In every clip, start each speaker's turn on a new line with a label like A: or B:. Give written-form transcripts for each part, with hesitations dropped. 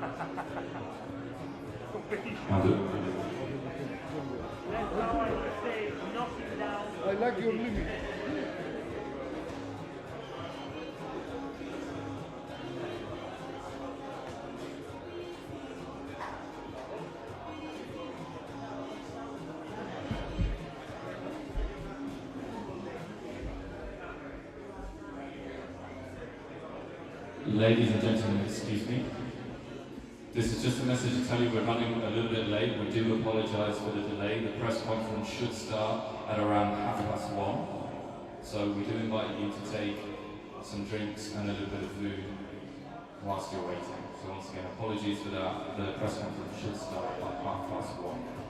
A: I like your limit.
B: Ladies and gentlemen, excuse me. This is just a message to tell you we're running a little bit late. We do apologise for the delay. The press conference should start at around 1:30. So we do invite you to take some drinks and a little bit of food whilst you're waiting. So once again, apologies for that. The press conference should start at 1:30.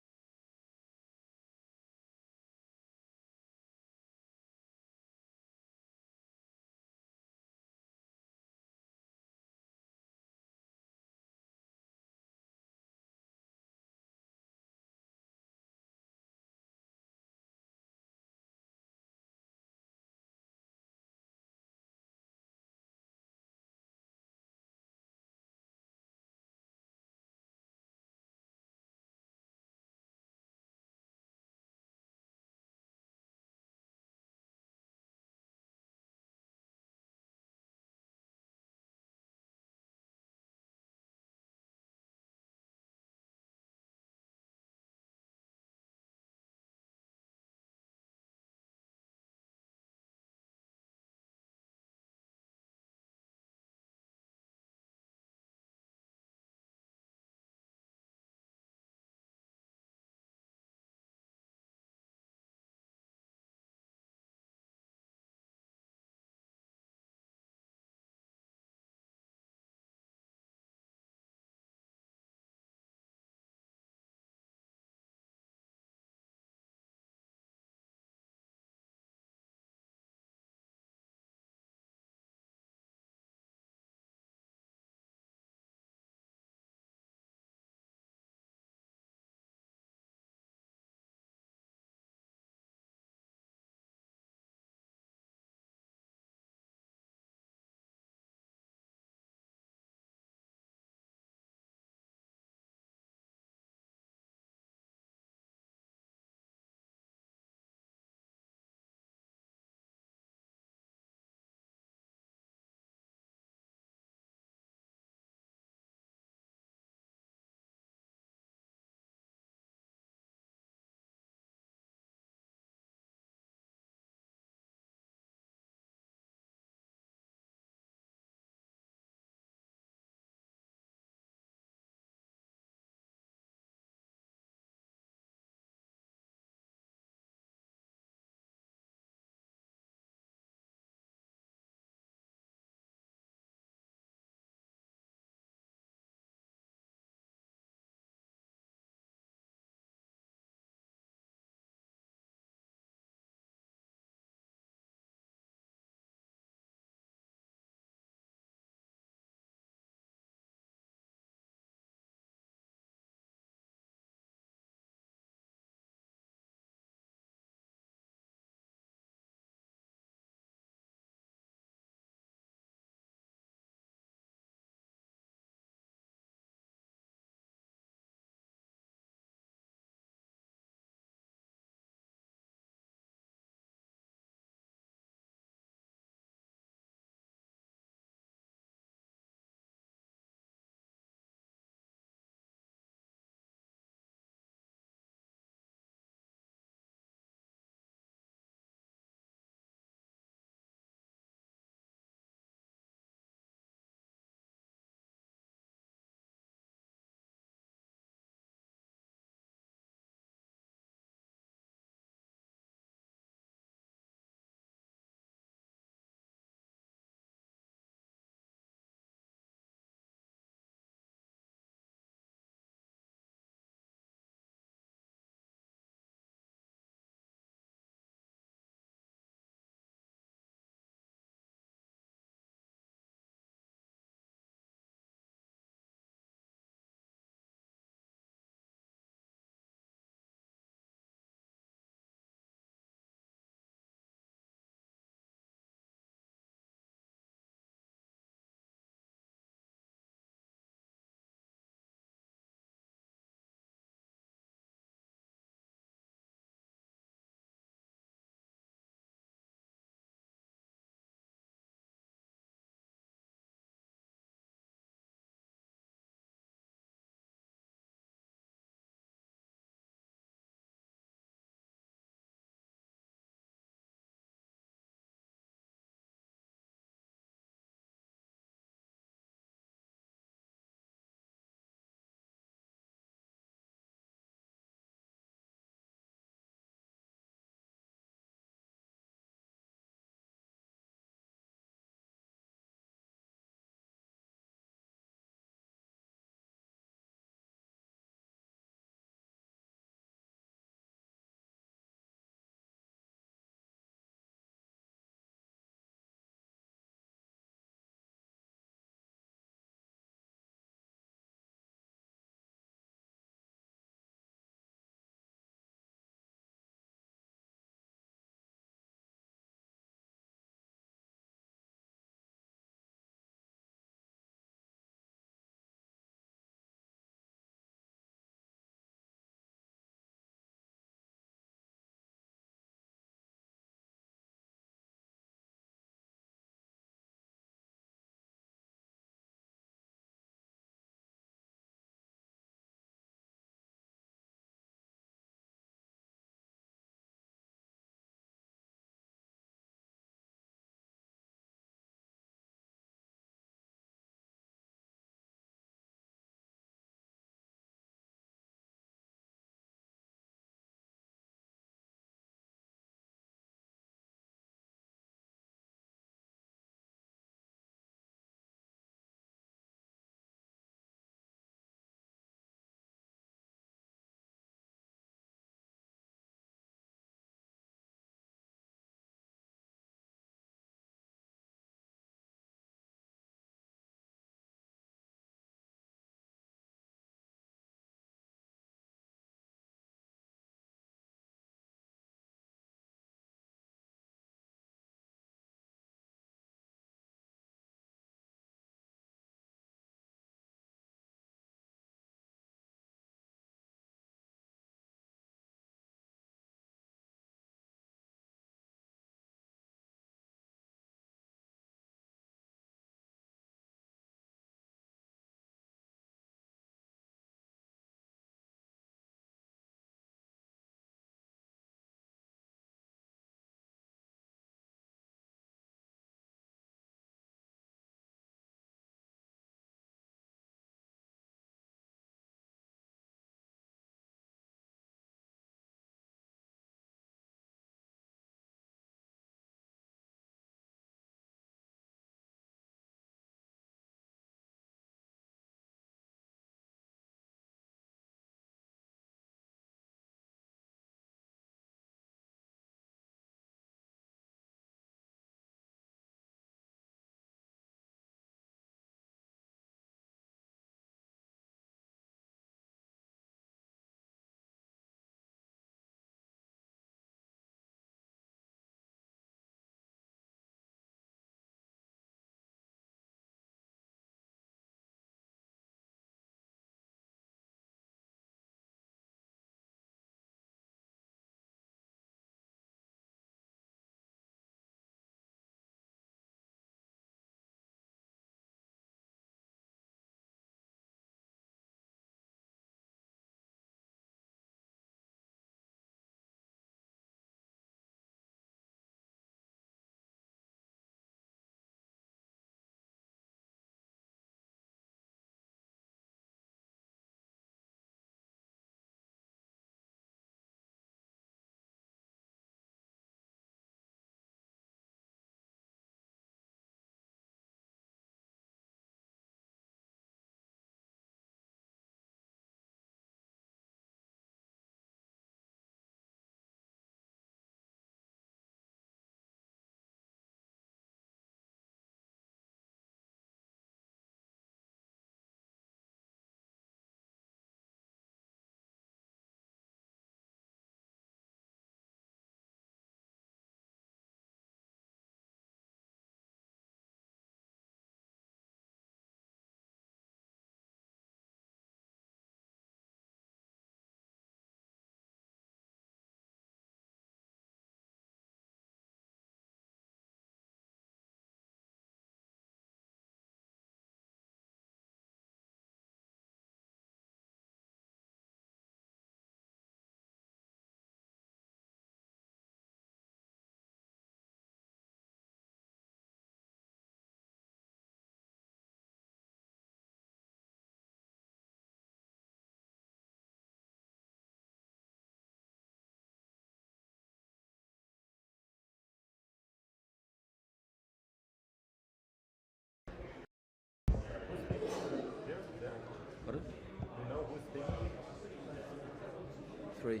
A: 3.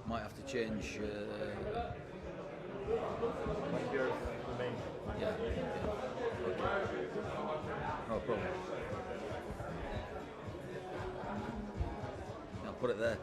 A: Might have to change.
C: 1 year remain.
A: Yeah. No problem. I'll put it there.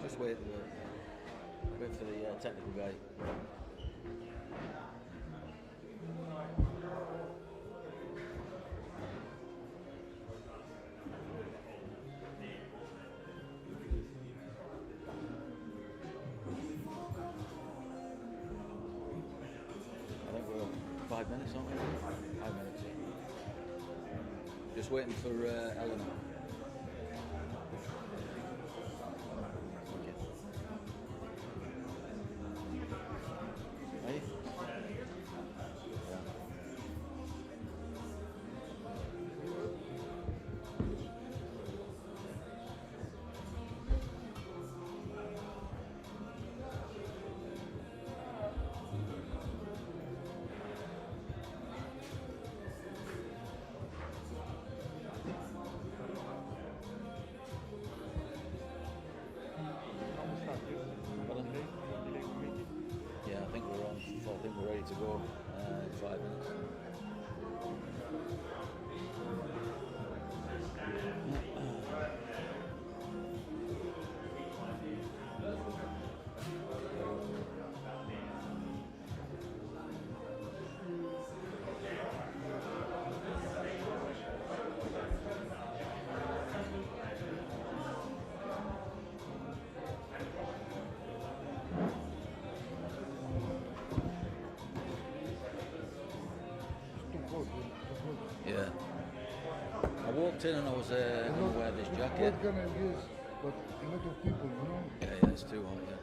A: Just wait for the technical guy. I think we're 5 minutes, aren't we? 5 minutes. Just waiting for Eleanor. Hey? Yeah, I think we're on. I think we're ready to go in 5 minutes. Yeah. I walked in and I was going to wear this jacket.
D: What gonna use, but a lot of people, you know.
A: Yeah, it's too hot, yeah.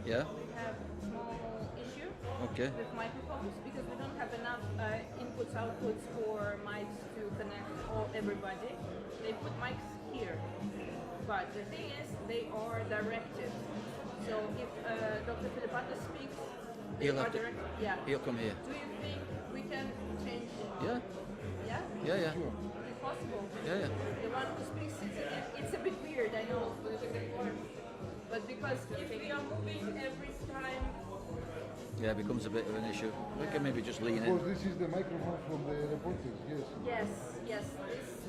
A: Yeah.
E: We have small issue
A: Okay.
E: with microphones because we don't have enough inputs outputs for mics to connect everybody. They put mics here, but the thing is they are directed. So if Dr. Filipatis speaks, they
A: He'll
E: are
A: have to-
E: directed. Yeah.
A: He'll come here.
E: Do you think we can change?
A: Yeah.
E: Yeah.
A: Yeah. Yeah.
E: If possible.
A: Yeah. Yeah.
E: The one who speaks it's a bit weird, I know. But because if we are moving every time,
A: Yeah. It becomes a bit of an issue. We can maybe just lean
D: Because
A: in.
D: this is the microphone from the reporters, yes.
E: yes,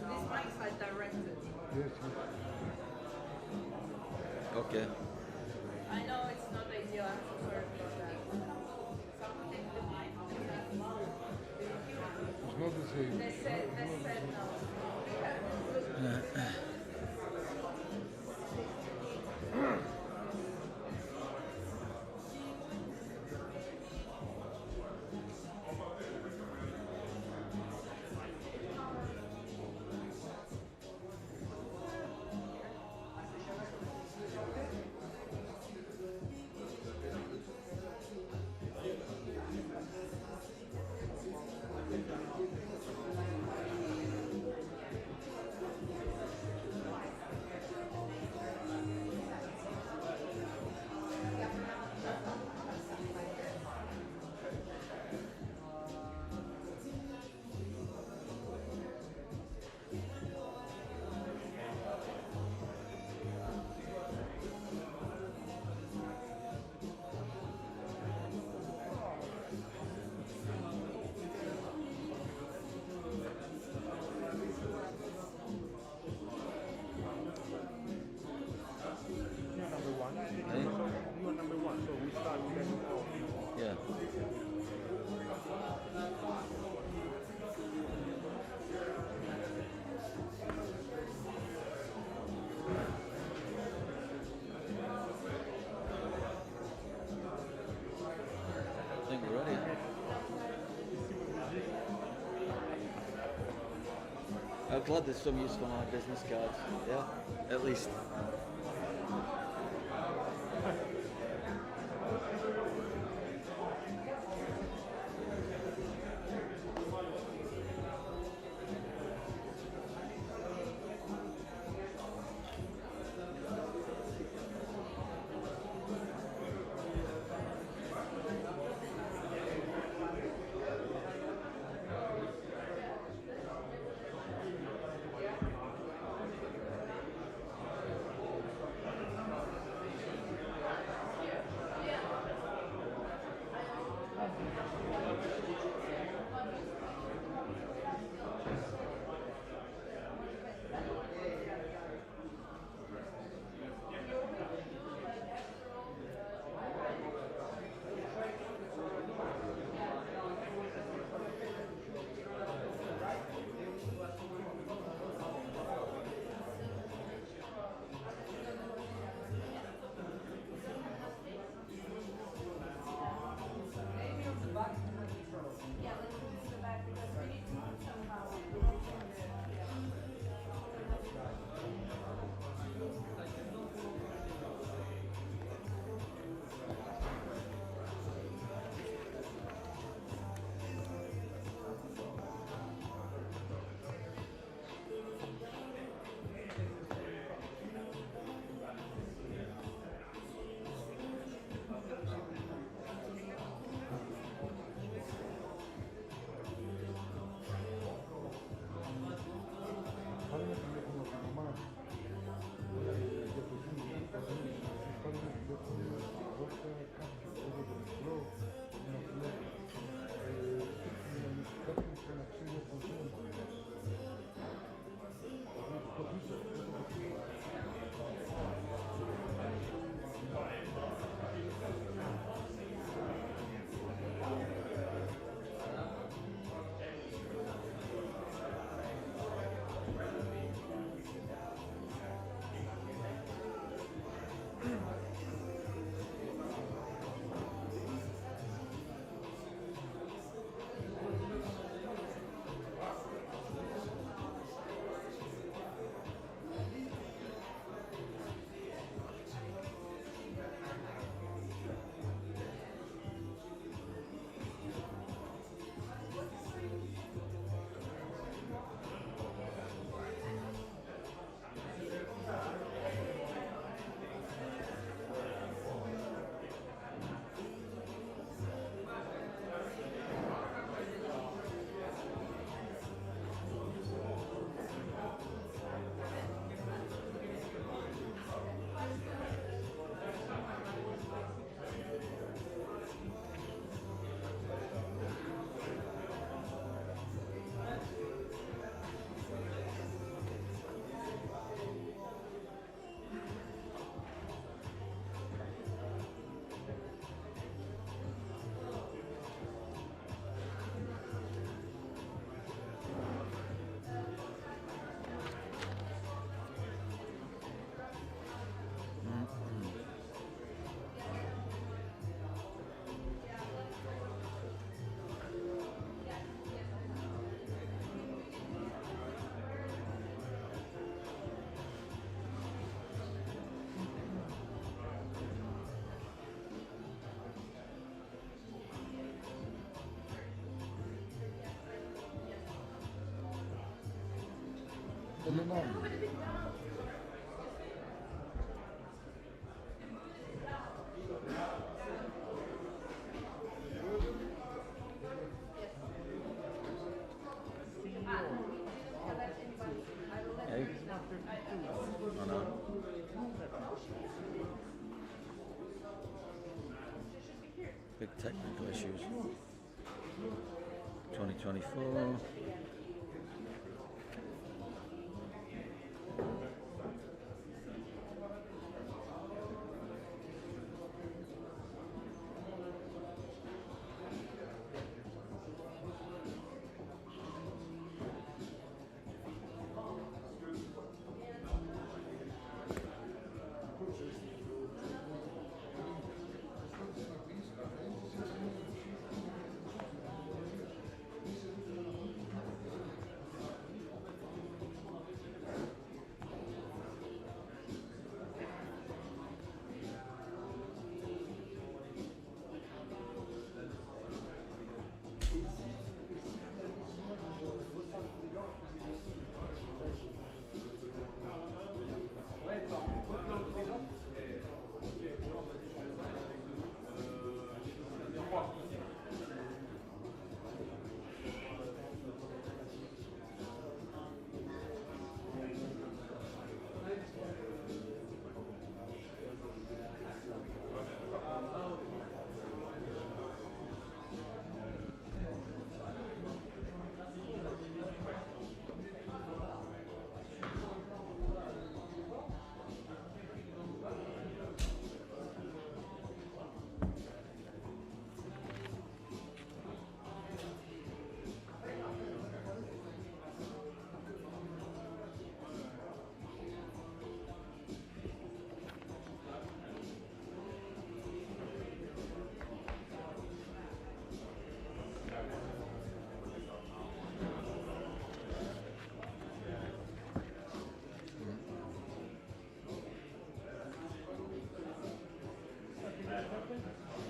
E: these mics are directed.
D: Yes, yes.
A: Okay.
E: I know it's not ideal, I'm so sorry about that. Someone take the mic.
D: It's not the same.
E: They said no.
C: You're number one.
A: Hey.
C: You are number one, so we start with that.
A: Yeah. I think we're ready. I'm glad there's some use for my business cards. Yeah, at least. Hey? I know. Big technical issues. 2024.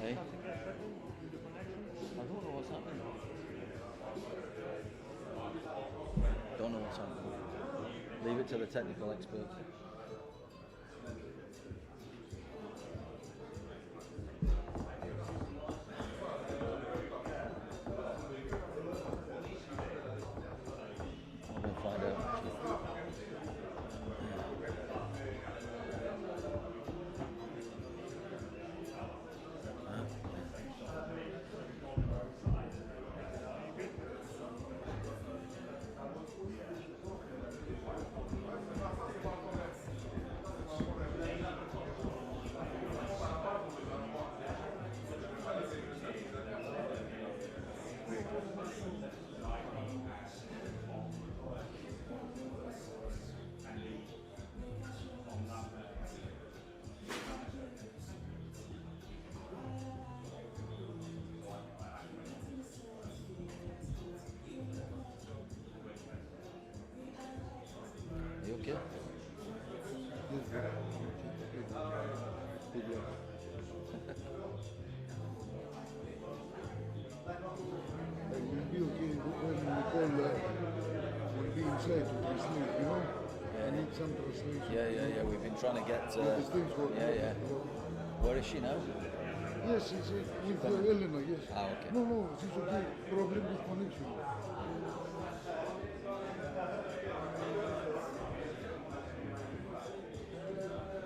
A: Hey? I don't know what's happening. Don't know what's happening. Leave it to the technical experts. I'm gonna find out. You okay?
D: Yes, sir. Good luck. I will be okay when Nicole will be inside to translate, you know? I need some translation.
A: Yeah. We've been trying to get.
D: These things for
A: Yeah. Where is she now?
D: Yes, she's with Elena, yes.
A: Ah, okay.
D: No, she's okay. Problem with connection.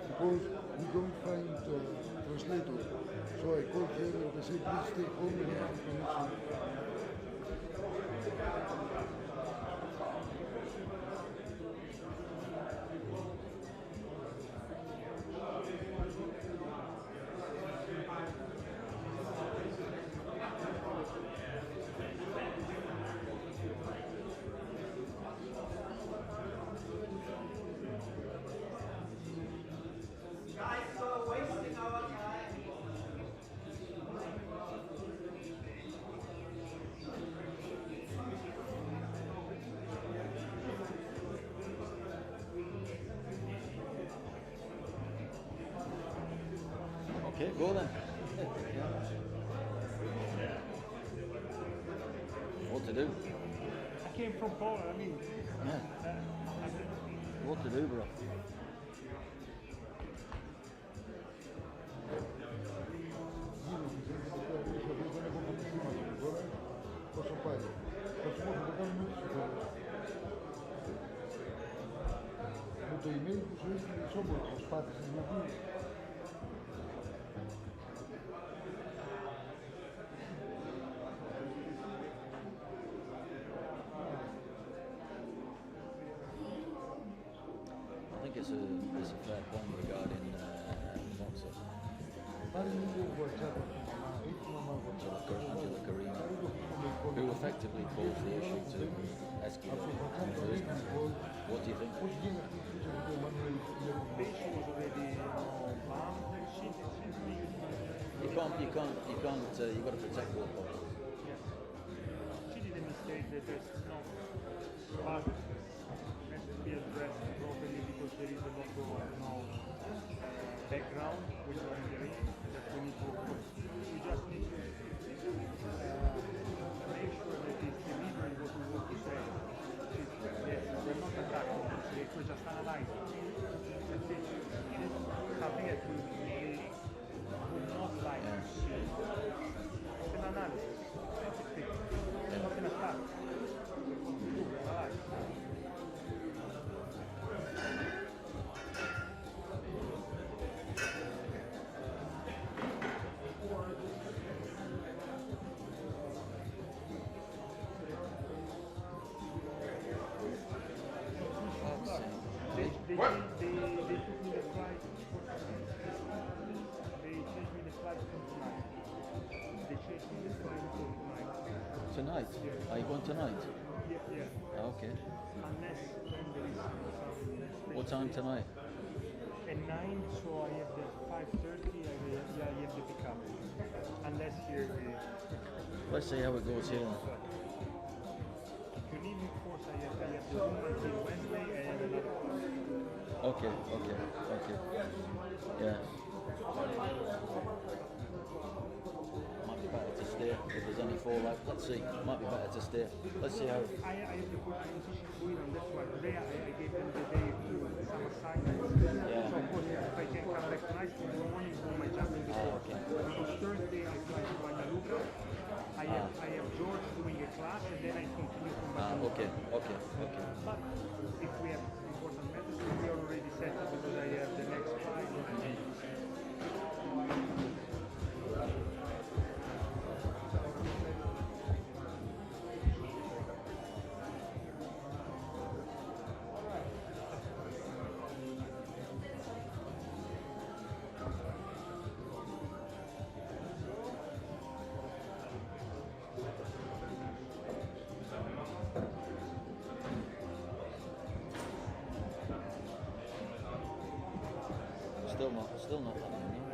D: Because we don't find translator. So I called her and I said, please stay home and have a connection.
A: Okay, go then. What to do?
C: I came from Poland. I mean,
A: Yeah. what to do, bro.
D: Πόσο πάει. Πόσο μόνο το κάνουμε με το email που σου έστειλε η Σόμπορ, προσπάθησες να δεις.
A: I think it's a fair point regarding Monza.
D: Πάρε λίγο WhatsApp από τη μαμά, ή τη μαμά WhatsApp.
A: Angela Carino, who effectively calls the issue to escalate in the first place. What do you think?
D: Πώς γίνει αυτή η φύση με τον Εμμανουέλ Λεβον.
C: Patient was already bound.
A: You can't, you've got to protect your box.
C: She did a mistake that is not but has to be addressed properly because there is a lot of background which are in the ring that we need to we just need to make sure that it's delivering what we want to say. Yes, we're not attacking, we're just analyzing. That's it. Something that we would not like to see. It's an analysis. It's not an attack. They took me the flight for they changed me the flight from tonight. They changed me the flight for tonight.
A: Tonight? Are you going tonight?
C: Yeah.
A: Oh, okay.
C: Unless when there is some
A: What time tonight?
C: At 9, so I have the 5:30, I have the pickup. Unless here
A: Let's see how it goes here.
C: if you need me, of course, I have the room until Wednesday and another one.
A: Okay. Yeah. Might be better to stay if there's any fallout. Let's see. Might be better to stay. Let's see how.
C: I have the good position to it on this one. Today I gave them the day to some assignments.
A: Yeah.
C: So of course if I can come back tonight, tomorrow morning do my jumping before.
A: okay.
C: Because Thursday I fly to Guadalupe. I have George doing a class and then I continue from Guadalupe.
A: Okay.
C: But if we have important matters, we are already set because I have the next flight.
A: Still not happening. No?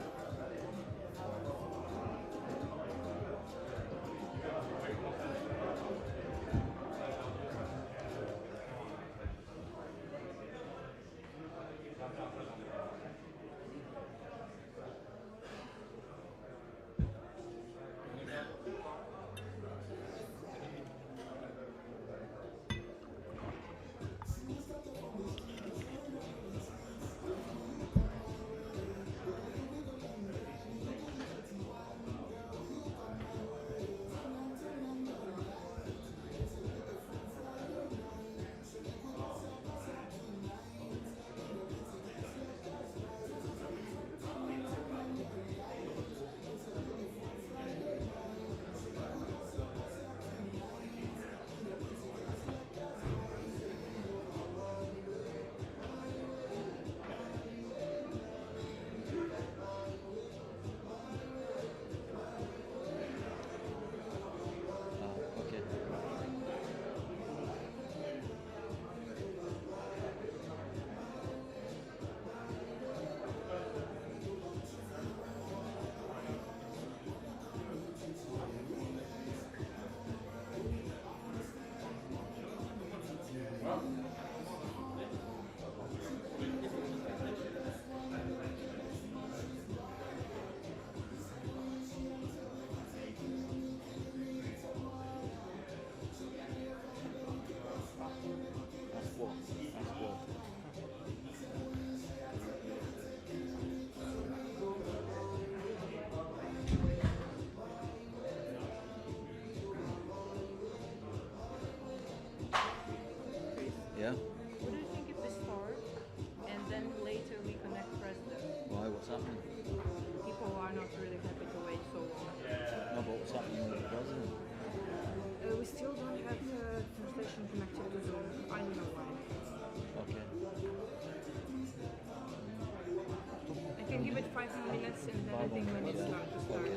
E: can give it 5 more minutes and then I think when it's start to start.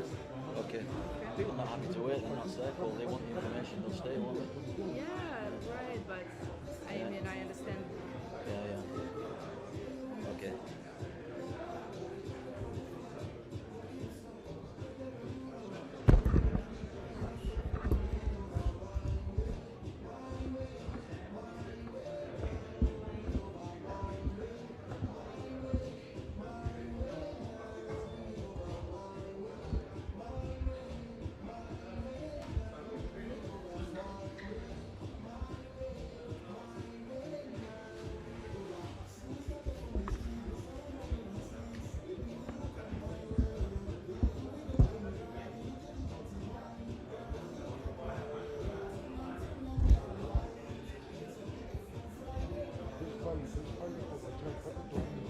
A: Okay. People are not happy to wait, then that's their call. They want the information, they'll stay, won't they?
E: Yeah, right, but I mean I understand.
A: Yeah. Okay.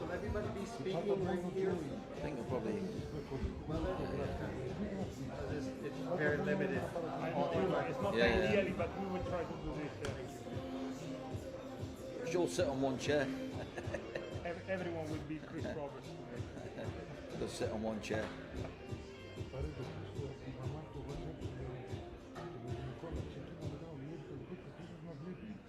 F: Will everybody be speaking right here?
A: I think I'll probably...
F: It's very limited.
C: It's not
A: Yeah, yeah.
C: ideally, but we will try to do this.
A: Should all sit on one chair.
C: Everyone will be Chris Roberts today.
A: They'll sit on one chair.
D: Pare che questo ha programmato così come Nicola c'è tutto un grado questo è una blip.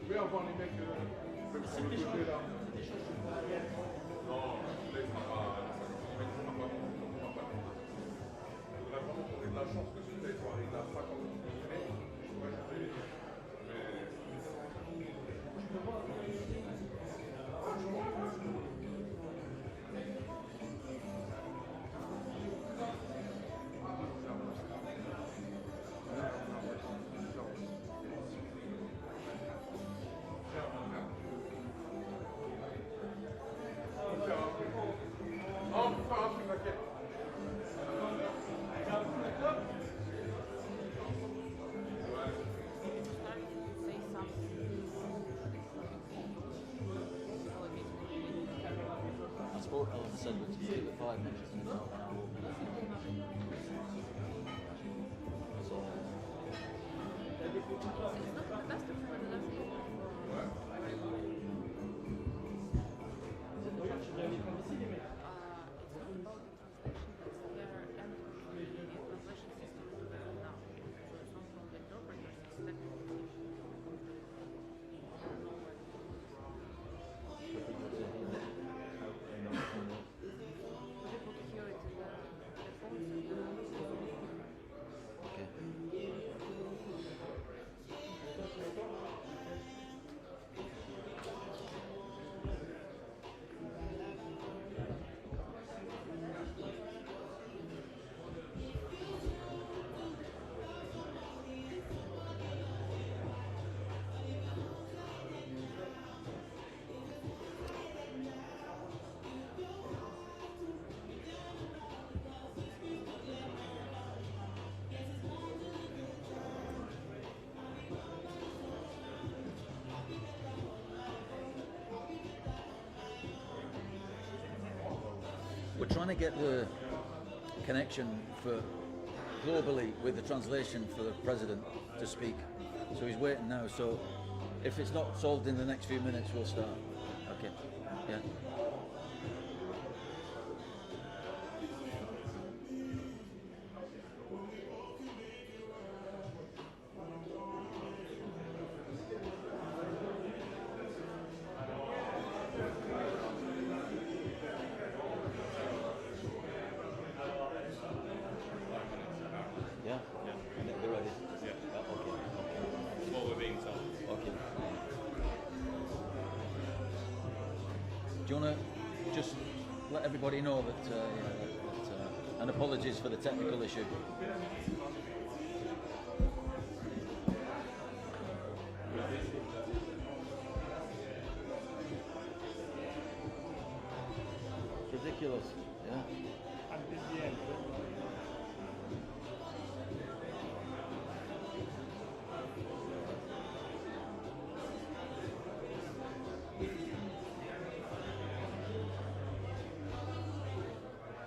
G: pouvez avoir les mecs sur le côté là. Non, là il sera pas. Il faudrait vraiment qu'on ait de la chance que celui-là il soit arrivé à 50 km. Moi je vais.
A: Ellen said we'll keep it 5 minutes and then half an hour. So,
H: we're trying to get the connection for globally with the translation for the president to speak. So he's waiting now. So if it's not solved in the next few minutes, we'll start. Okay. Yeah. Yeah. They're ready. Yeah. Okay.
A: That's what we're being told.
H: Okay. Do you want to just let everybody know that, and apologies for the technical issue. It's ridiculous, yeah.
C: Until the end.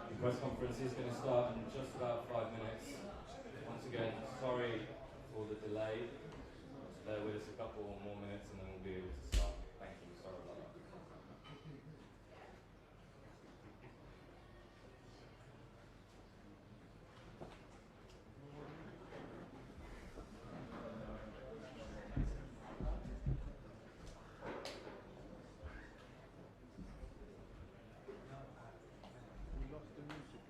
B: The press conference is going to start in just about 5 minutes. Once again, sorry for the delay. Bear with us a couple more minutes and then we'll be able to start. Thank you. Sorry about that.
D: We lost the music.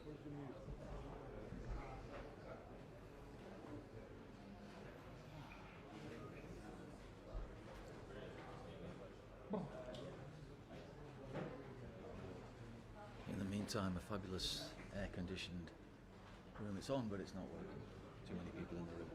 D: Where's the music?
H: In the meantime, a fabulous air-conditioned room. It's on, but it's not working. Too many people in the room.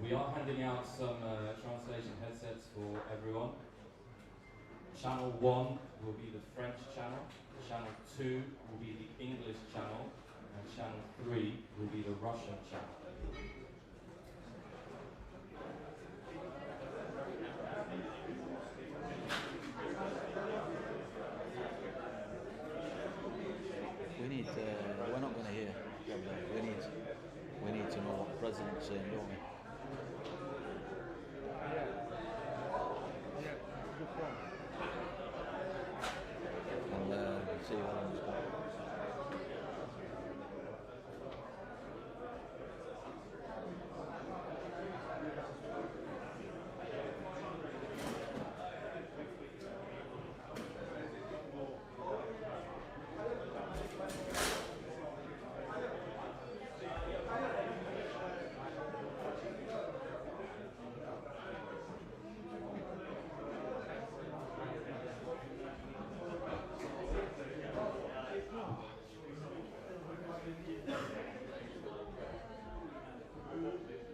B: We are handing out some translation headsets for everyone. Channel 1 will be the French channel, Channel 2 will be the English channel, and Channel 3 will be the Russian channel.
H: We need, we're not going to hear. We need to know what the president's saying, don't we?
D: Yeah, good point.
H: And see how long it's got.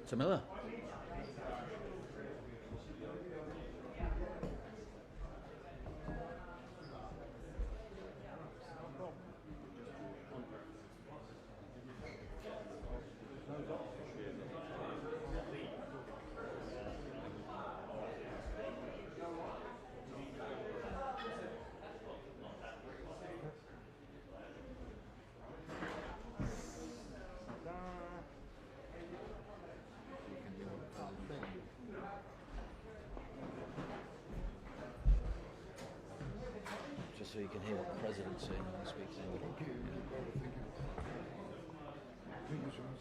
H: Camilla? Just so you can hear what the president's saying when he speaks English.
D: Okay, thank you. Thank you so much.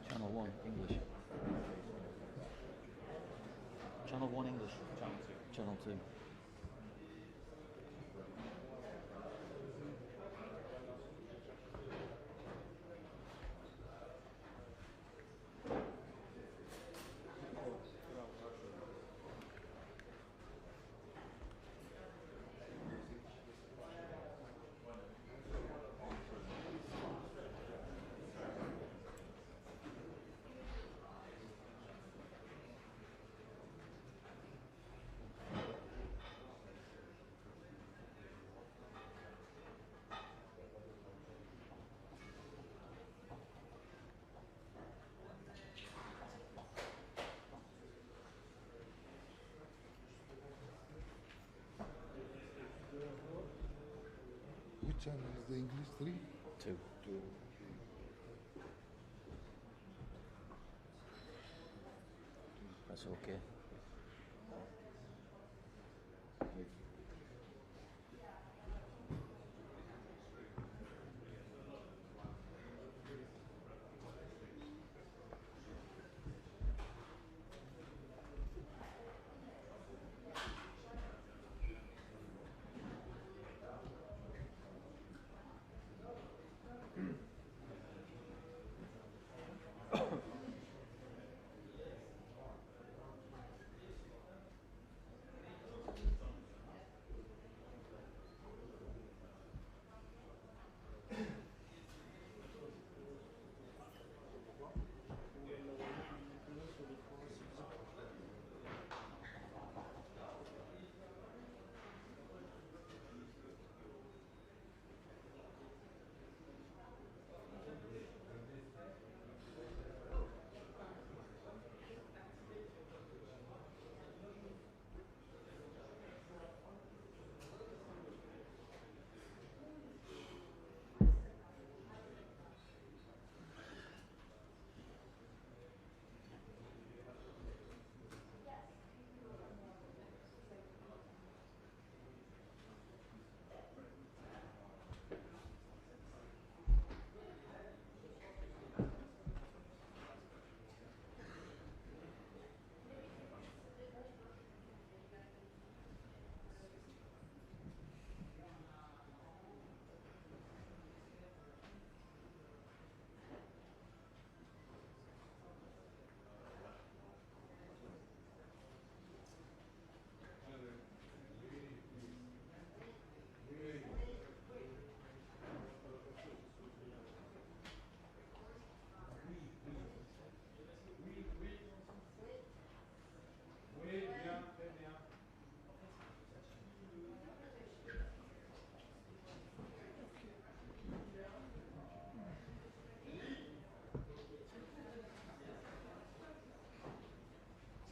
H: Channel 1, English. Channel 1, English. Channel 2.
D: channel is the English? 3?
H: 2. That's okay.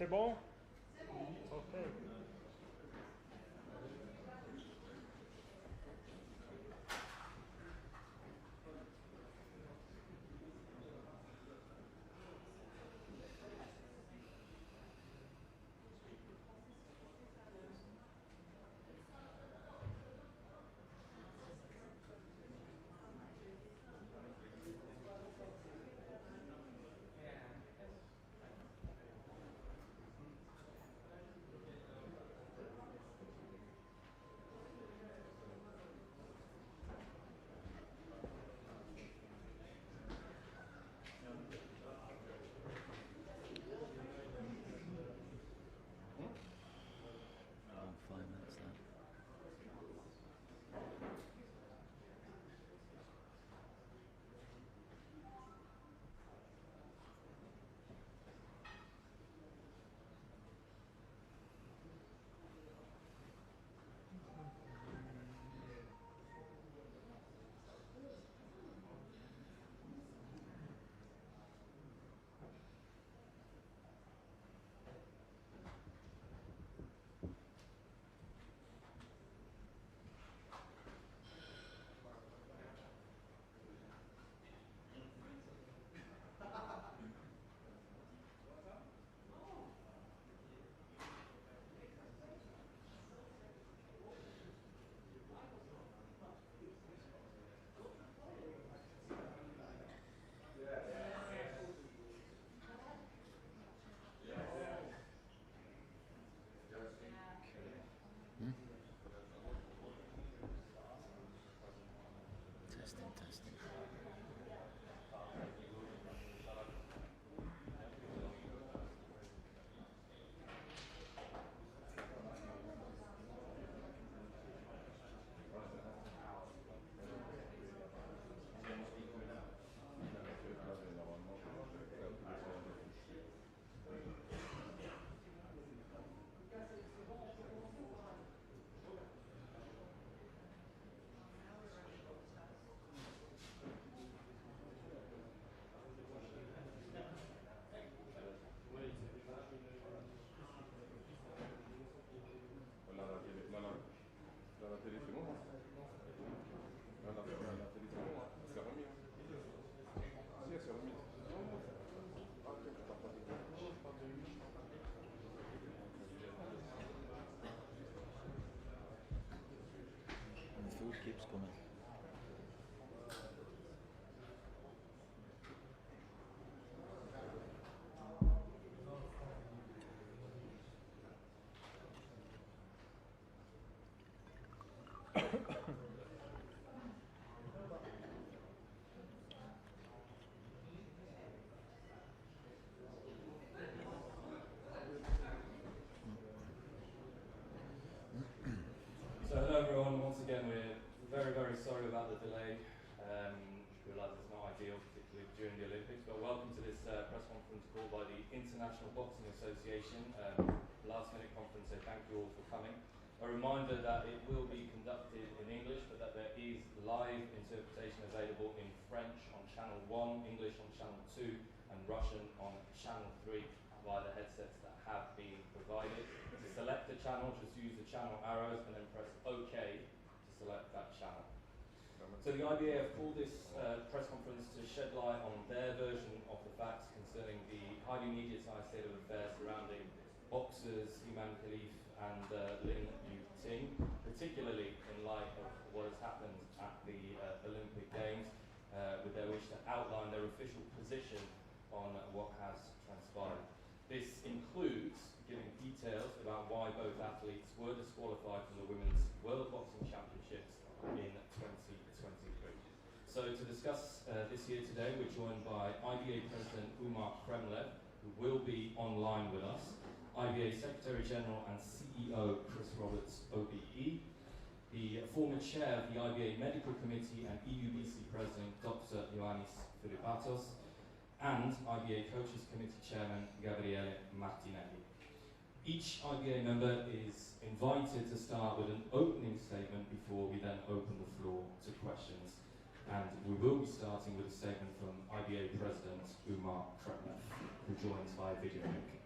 C: C'est bon? Ok.
H: Around 5 minutes left. Testing.
G: La télé, c'est bon?
H: keeps coming.
B: So hello everyone, once again we're very, very sorry about the delay. Realise it's not ideal, particularly during the Olympics, but welcome to this press conference called by the International Boxing Association. Last minute conference, so thank you all for coming. A reminder that it will be conducted in English, but that there is live interpretation available in French on channel 1, English on channel 2, and Russian on channel 3 via the headsets that have been provided. To select the channel, just use the channel arrows and then press OK to select that channel. So the IBA have called this press conference to shed light on their version of the facts concerning the highly mediatised state of affairs surrounding boxers Iman Khalif and Lin Yuting, particularly in light of what has happened at the Olympic Games, with their wish to outline their official position on what has transpired. This includes giving details about why both athletes were disqualified from the Women's World Boxing Championships in 2023. So to discuss this here today, we're joined by IBA President Umar Kremlev, who will be online with us, IBA Secretary General and CEO Chris Roberts, OBE, the former chair of the IBA Medical Committee and EUBC President Dr. Ioannis Philippatos, and IBA Coaches Committee Chairman Gabriele Martinelli. Each IBA member is invited to start with an opening statement before we then open the floor to questions. And we will be starting with a statement from IBA President Umar Kremlev, who joins via video link.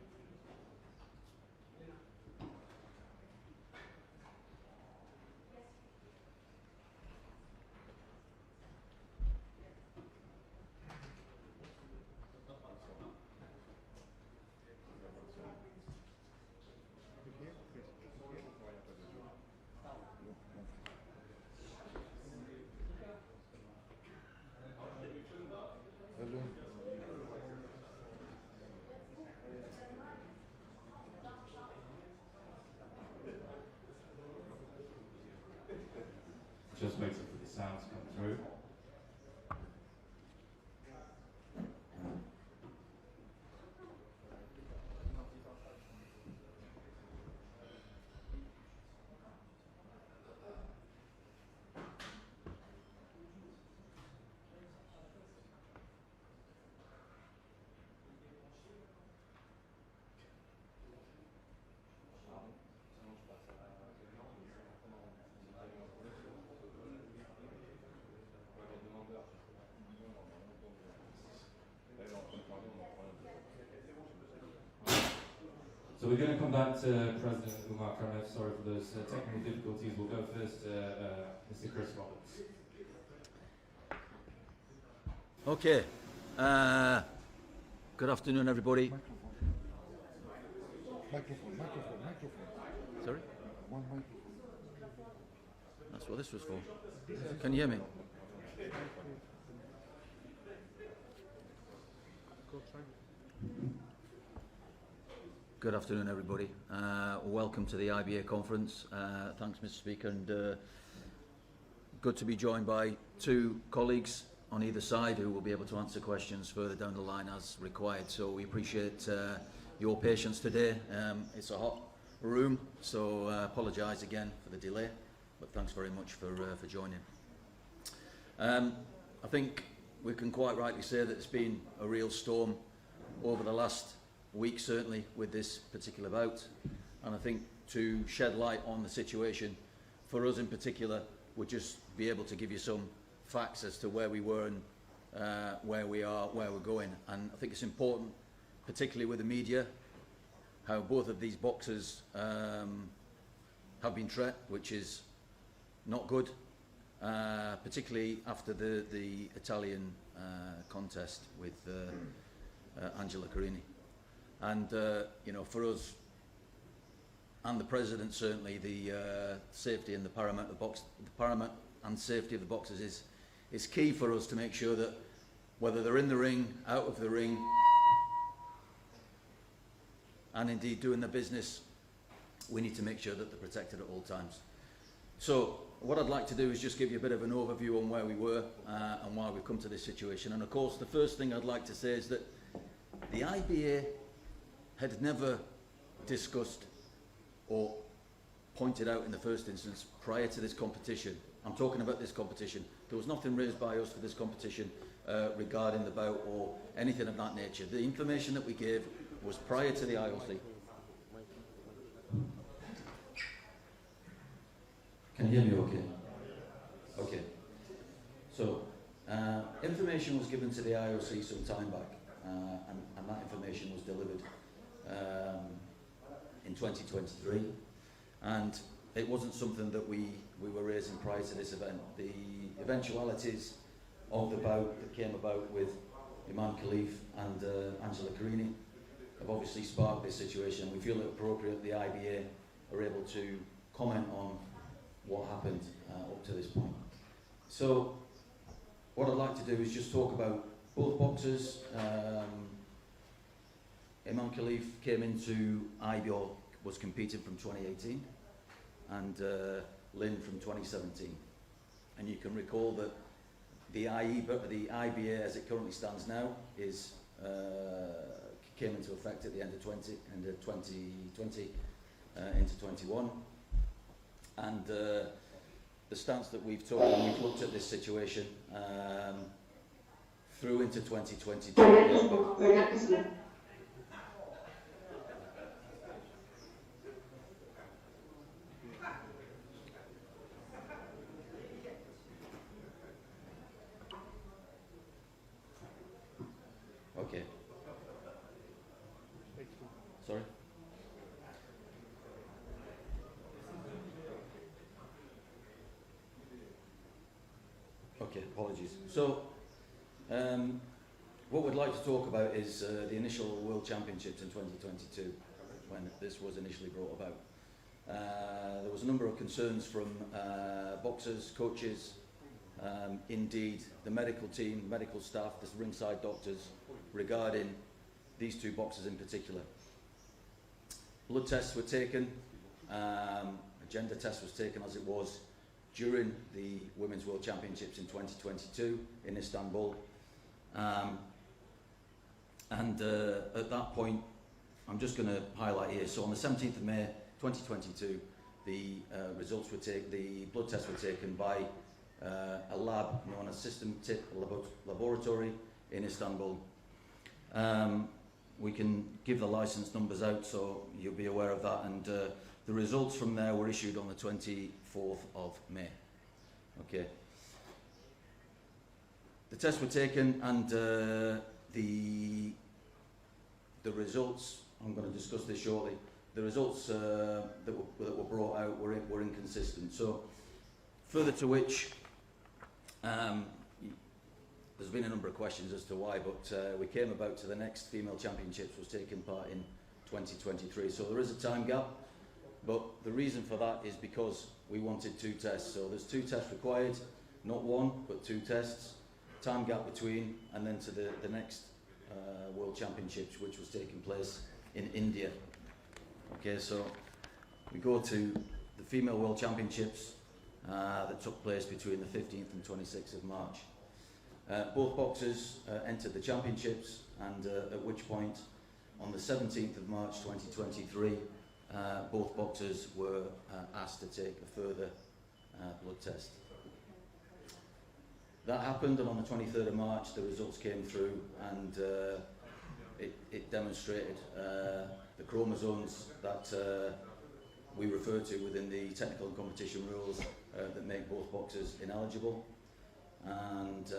D: Hello.
B: Just waiting for the sound to come through. So we're going to come back to President Umar Kremlev. Sorry for those technical difficulties. We'll go first to Mr. Chris Roberts.
H: Okay. Good afternoon, everybody.
D: Microphone.
H: Sorry?
D: One microphone.
H: That's what this was for. Can you hear me? Good afternoon, everybody. Welcome to the IBA conference. Thanks, Mr. Speaker, and good to be joined by two colleagues on either side who will be able to answer questions further down the line as required. So we appreciate your patience today. It's a hot room, so apologise again for the delay, but thanks very much for joining. I think we can quite rightly say that it's been a real storm over the last week, certainly with this particular bout, and I think to shed light on the situation for us in particular would just be able to give you some facts as to where we were and where we are, where we're going. And I think it's important, particularly with the media, how both of these boxers have been treated, which is not good, particularly after the Italian contest with Angela Carini. And you know, for us and the president, certainly the safety and the paramount and safety of the boxers is key for us to make sure that whether they're in the ring, out of the ring, and indeed doing their business, we need to make sure that they're protected at all times. So what I'd like to do is just give you a bit of an overview on where we were and why we've come to this situation. And of course, the first thing I'd like to say is that the IBA had never discussed or pointed out in the first instance prior to this competition. I'm talking about this competition. There was nothing raised by us for this competition regarding the bout or anything of that nature. The information that we gave was prior to the IOC. Can you hear me okay? Okay. So, information was given to the IOC some time back, and that information was delivered in 2023. And it wasn't something that we were raising prior to this event. The eventualities of the bout that came about with Imam Khalif and Angela Carini have obviously sparked this situation. We feel it appropriate the IBA are able to comment on what happened up to this point. So what I'd like to do is just talk about both boxers. Imam Khalif came into IBO, was competing from 2018, and Lynn from 2017. And you can recall that the IBA as it currently stands now is came into effect at the end of 2020 into 21. And the stance that we've taken, and we've looked at this situation through into 2022. Okay. Sorry? Okay, apologies. So, what we'd like to talk about is the initial World Championships in 2022, when this was initially brought about. There was a number of concerns from boxers, coaches, indeed the medical team, medical staff, the ringside doctors, regarding these two boxers in particular. Blood tests were taken, a gender test was taken as it was during the Women's World Championships in 2022 in Istanbul. And at that point, I'm just going to highlight here, so on the 17th of May 2022, the results were taken, the blood tests were taken by a lab known as System Tip Laboratory in Istanbul. We can give the license numbers out so you'll be aware of that, and the results from there were issued on the 24th of May. Okay. The tests were taken, and the results, I'm going to discuss this shortly, the results that were brought out were inconsistent. So further to which, there's been a number of questions as to why, but we came about to the next female championships was taking part in 2023. So there is a time gap, but the reason for that is because we wanted two tests. So there's two tests required, not one, but two tests. Time gap between, and then to the next World Championships, which was taking place in India. Okay, so we go to the female World Championships that took place between the 15th and 26th of March. Both boxers entered the championships, and at which point, on the 17th of March 2023, both boxers were asked to take a further blood test. That happened, and on the 23rd of March, the results came through, and it demonstrated the chromosomes that we refer to within the technical and competition rules that make both boxers ineligible. And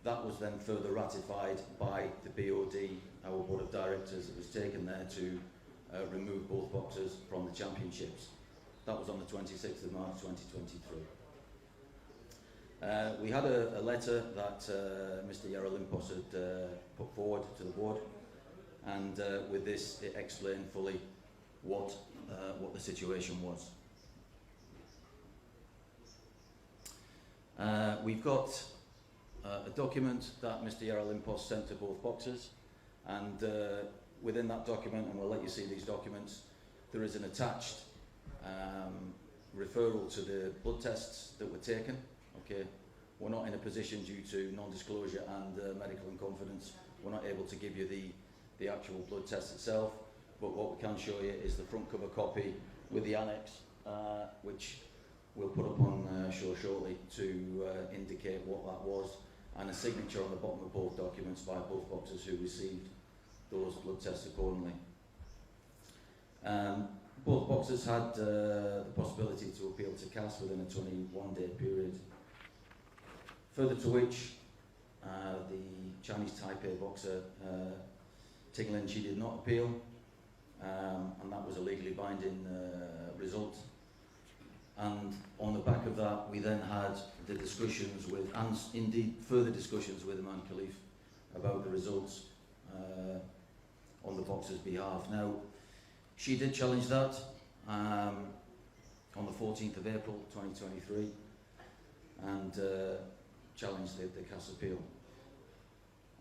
H: that was then further ratified by the BOD, our board of directors. It was taken there to remove both boxers from the championships. That was on the 26th of March 2023. We had a letter that Mr. Yarolimpos had put forward to the board, and with this it explained fully what the situation was. We've got a document that Mr. Yarolimpos sent to both boxers, and within that document, and we'll let you see these documents, there is an attached referral to the blood tests that were taken. Okay, we're not in a position, due to non-disclosure and medical in confidence, we're not able to give you the actual blood test itself, but what we can show you is the front cover copy with the annex, which we'll put up on show shortly to indicate what that was, and a signature on the bottom of both documents by both boxers who received those blood tests accordingly. Both boxers had the possibility to appeal to CAS within a 21-day period, further to which the Chinese Taipei boxer Ting Lin, she did not appeal, and that was a legally binding result. And on the back of that, we then had the discussions with, and indeed further discussions with Imam Khalif about the results on the boxer's behalf. Now, she did challenge that on the 14th of April 2023 and challenged the CAS appeal.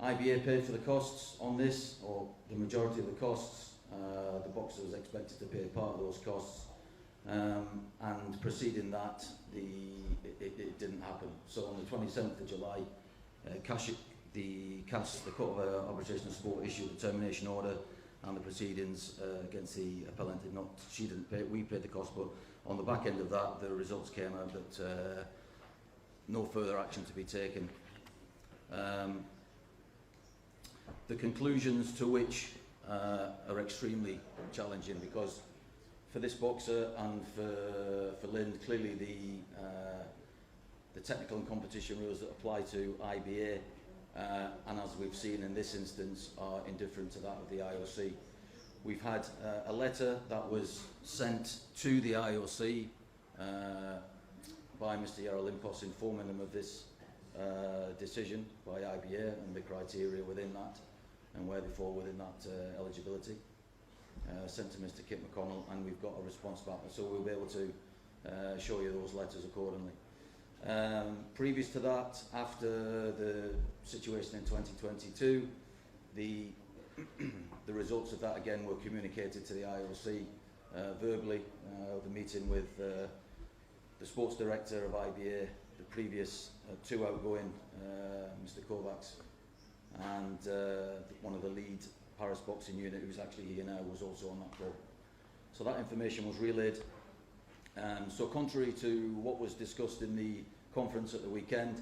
H: IBA paid for the costs on this, or the majority of the costs. The boxer was expected to pay part of those costs, and preceding that, it didn't happen. So on the 27th of July, the Court of Arbitration and Sport issued a termination order, and the proceedings against the appellant did not. She didn't pay. We paid the cost, but on the back end of that, the results came out that no further action to be taken. The conclusions to which are extremely challenging, because for this boxer and for Lynn, clearly the technical and competition rules that apply to IBA, and as we've seen in this instance, are indifferent to that of the IOC. We've had a letter that was sent to the IOC by Mr. Yarolimpos informing them of this decision by IBA and the criteria within that and where they fall within that eligibility. Sent to Mr. Kit McConnell, and we've got a response back, so we'll be able to show you those letters accordingly. Previous to that, after the situation in 2022, the results of that again were communicated to the IOC verbally. The meeting with the sports director of IBA, the previous two outgoing, Mr. Kovacs, and one of the lead Paris boxing unit, who's actually here now, was also on that call. So that information was relayed. So contrary to what was discussed in the conference at the weekend,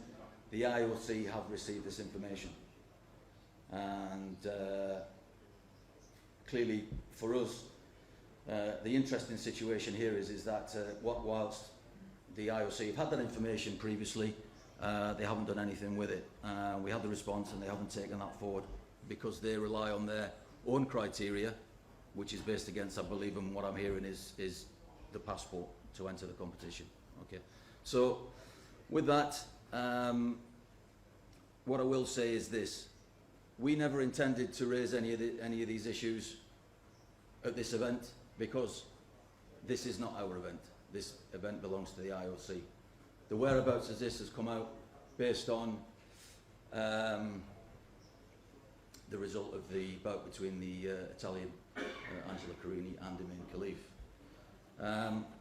H: the IOC have received this information. And clearly for us, the interesting situation here is that whilst the IOC have had that information previously, they haven't done anything with it. We had the response and they haven't taken that forward because they rely on their own criteria, which is based against, I believe, and what I'm hearing is the passport to enter the competition. Okay, so with that, what I will say is this: we never intended to raise any of these issues at this event, because this is not our event. This event belongs to the IOC. The whereabouts of this has come out based on the result of the bout between the Italian Angelo Carini and Imam Khalif.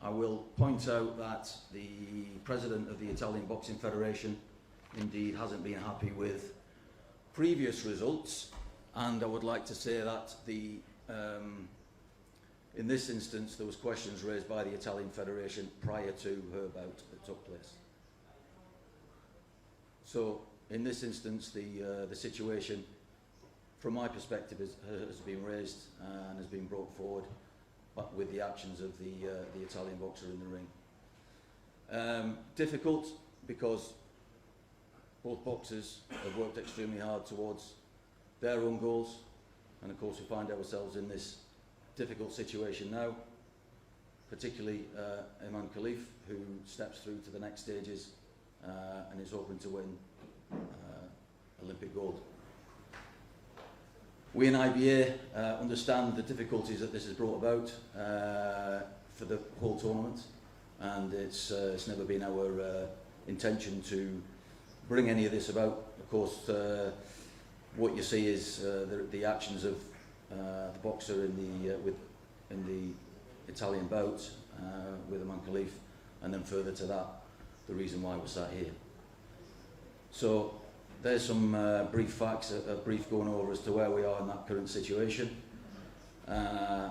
H: I will point out that the president of the Italian Boxing Federation indeed hasn't been happy with previous results, and I would like to say that in this instance there was questions raised by the Italian Federation prior to her bout that took place. So in this instance the situation from my perspective has been raised and has been brought forward, but with the actions of the Italian boxer in the ring. Difficult because both boxers have worked extremely hard towards their own goals, and of course we find ourselves in this difficult situation now, particularly Imam Khalif, who steps through to the next stages and is hoping to win Olympic gold. We in IBA understand the difficulties that this has brought about for the whole tournament, and it's never been our intention to bring any of this about. Of course, what you see is the actions of the boxer in the Italian bout with Imam Khalif, and then further to that, the reason why we're sat here. So there's some brief facts, a brief going over as to where we are in that current situation.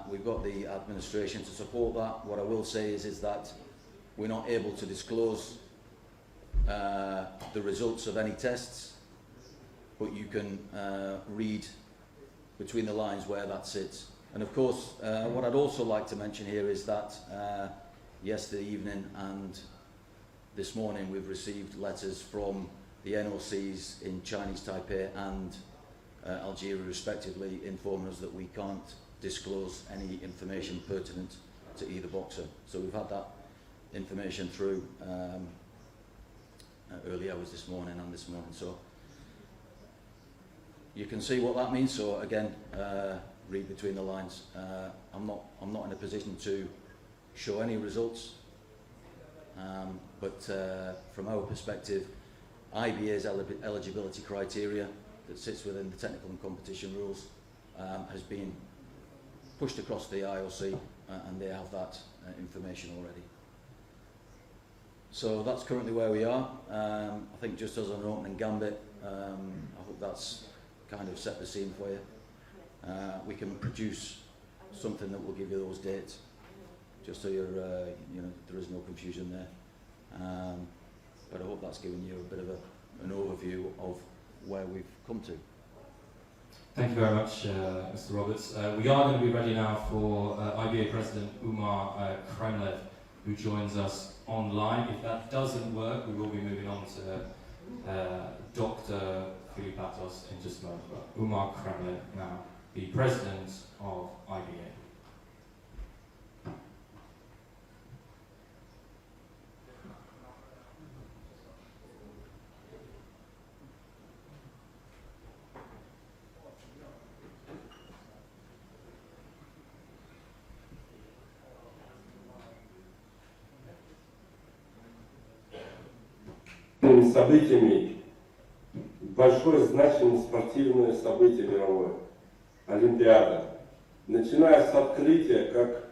H: We've got the administration to support that. What I will say is that we're not able to disclose the results of any tests, but you can read between the lines where that sits. And of course, what I'd also like to mention here is that yesterday evening and this morning we've received letters from the NOCs in Chinese Taipei and Algeria respectively, informing us that we can't disclose any information pertinent to either boxer. So we've had that information through early hours this morning and this morning. So you can see what that means. So again, read between the lines. I'm not in a position to show any results, but from our perspective, IBA's eligibility criteria that sits within the technical and competition rules has been pushed across the IOC, and they have that information already. So that's currently where we are. I think just as an opening gambit, I hope that's kind of set the scene for you. We can produce something that will give you those dates, just so you're, there is no confusion there. But I hope that's given you a bit of an overview of where we've come to.
B: Thank you very much, Mr. Roberts. We are going to be ready now for IBA President Umar Kremlev, who joins us online. If that doesn't work, we will be moving on to Dr. Filipatos in just a moment. But Umar Kremlev now, the President of IBA.
I: Событиями большое значение спортивное событие мировое, Олимпиада. Начиная с открытия, как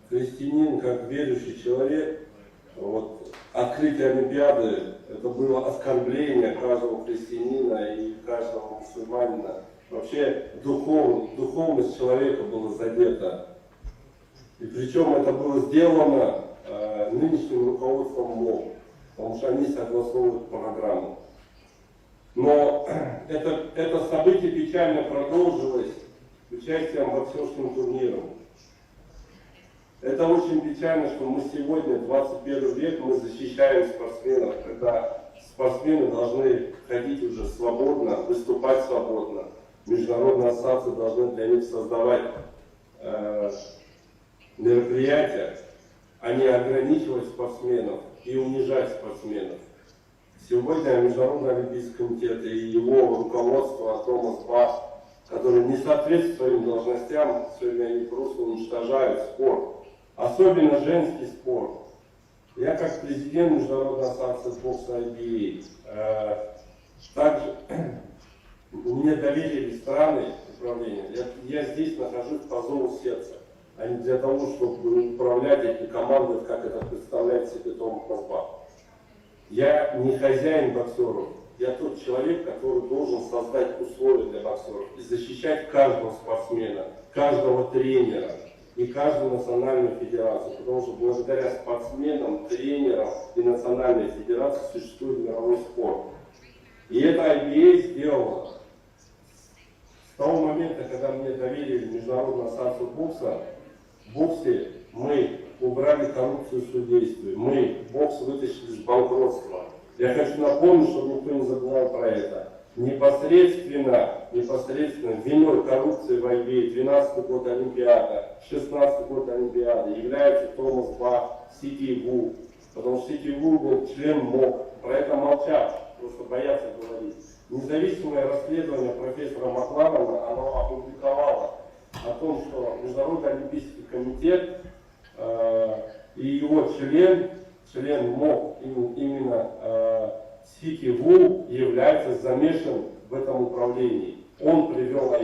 I: христианин, как верующий человек, вот, открытие Олимпиады это было оскорбление каждого христианина и каждого мусульманина. Вообще духовность человека была задета. И причем это было сделано нынешним руководством МОК, потому что они согласовывают программу. Но это событие печально продолжилось участием в боксерском турнире. Это очень печально, что мы сегодня, 21 век, мы защищаем спортсменов, когда спортсмены должны ходить уже свободно, выступать свободно. Международные ассоциации должны для них создавать мероприятия, а не ограничивать спортсменов и унижать спортсменов. Сегодня Международный Олимпийский комитет и его руководство Томас Бах, которые не соответствуют своим должностям, сегодня они просто уничтожают спорт. Особенно женский спорт. Я как президент Международной ассоциации бокса IBA, также мне доверили страны управления. Я здесь нахожусь по зову сердца, а не для того, чтобы управлять этой командой, как это представляет себе Томас Бах. Я не хозяин боксеров, я тот человек, который должен создать условия для боксеров и защищать каждого спортсмена, каждого тренера и каждую национальную федерацию, потому что благодаря спортсменам, тренерам и национальной федерации существует мировой спорт. И это IBA сделало. С того момента, когда мне доверили Международную ассоциацию бокса, в боксе мы убрали коррупцию в судействе, мы бокс вытащили из банкротства. Я хочу напомнить, чтобы никто не забывал про это. Непосредственно виной коррупции в IBA 12-й год Олимпиада, 16-й год Олимпиады является Томас Бах, Сити Ву, потому что Сити Ву был член МОК, про это молчат, просто боятся говорить. Независимое расследование профессора Макларена, оно опубликовало о том, что Международный Олимпийский комитет и его член МОК, именно СИКИ-ВУ, является замешан в этом управлении. Он привел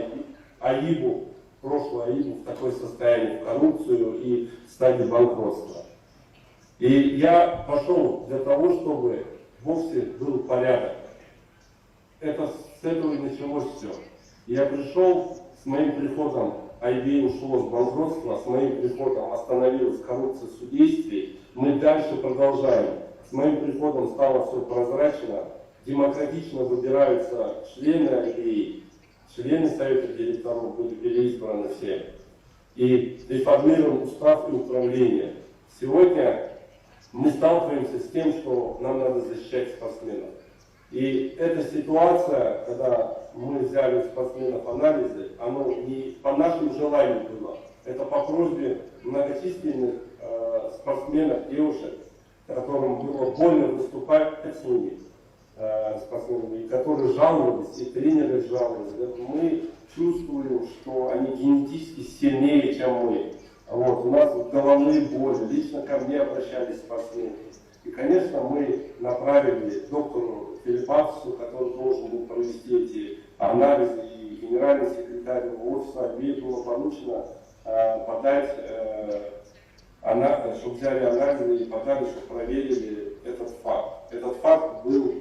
I: АИБу, прошлую АИБу в такое состояние, в коррупцию и в стадии банкротства. И я пошел для того, чтобы в офисе был порядок. Это с этого и началось все. Я пришел, с моим приходом IBA ушло с банкротства, с моим приходом остановилась коррупция в судействе. Мы дальше продолжаем. С моим приходом стало все прозрачно, демократично выбираются члены IBA, члены совета директоров были переизбраны все. И реформируем устав и управление. Сегодня мы сталкиваемся с тем, что нам надо защищать спортсменов. И эта ситуация, когда мы взяли у спортсменов анализы, оно не по нашему желанию было. Это по просьбе многочисленных спортсменов, девушек, которым было больно выступать с ними, спортсменами, которые жаловались, и тренеры жаловались. Мы чувствуем, что они генетически сильнее, чем мы. Вот, у нас головные боли, лично ко мне обращались спортсмены. И, конечно, мы направили доктору Филиппаксу, который должен был провести эти анализы, и генеральный секретарь офиса IBA было поручено подать, чтобы взяли анализы и подали, чтобы проверили этот факт. Этот факт был,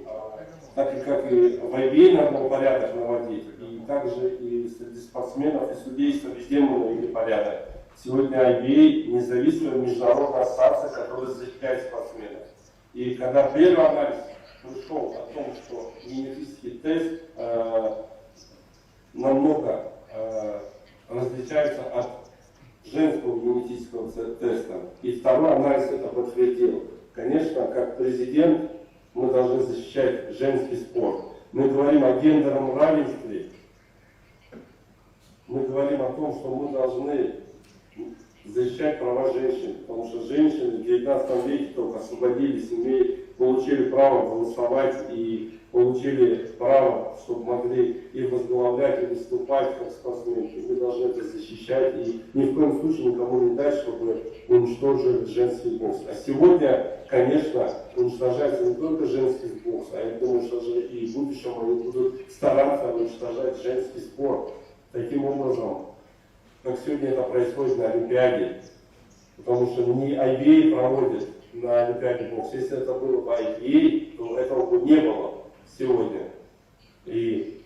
I: так и как и в IBA надо было порядок наводить, и также и среди спортсменов, и судейства везде мы навели порядок. Сегодня IBA независимая международная ассоциация, которая защищает спортсменов. И когда первый анализ пришел о том, что генетический тест намного различается от женского генетического теста, и второй анализ это подтвердил. Конечно, как президент мы должны защищать женский спорт. Мы говорим о гендерном равенстве, мы говорим о том, что мы должны защищать права женщин, потому что женщины в 19 веке только освободились, получили право голосовать и получили право, чтобы могли и возглавлять, и выступать как спортсменки. Мы должны это защищать и ни в коем случае никому не дать, чтобы уничтожили женский бокс. А сегодня, конечно, уничтожается не только женский бокс, а я думаю, что же и в будущем они будут стараться уничтожать женский спорт. Таким образом, как сегодня это происходит на Олимпиаде, потому что не IBA проводит на Олимпиаде бокс. Если это было бы IBA, то этого бы не было сегодня. И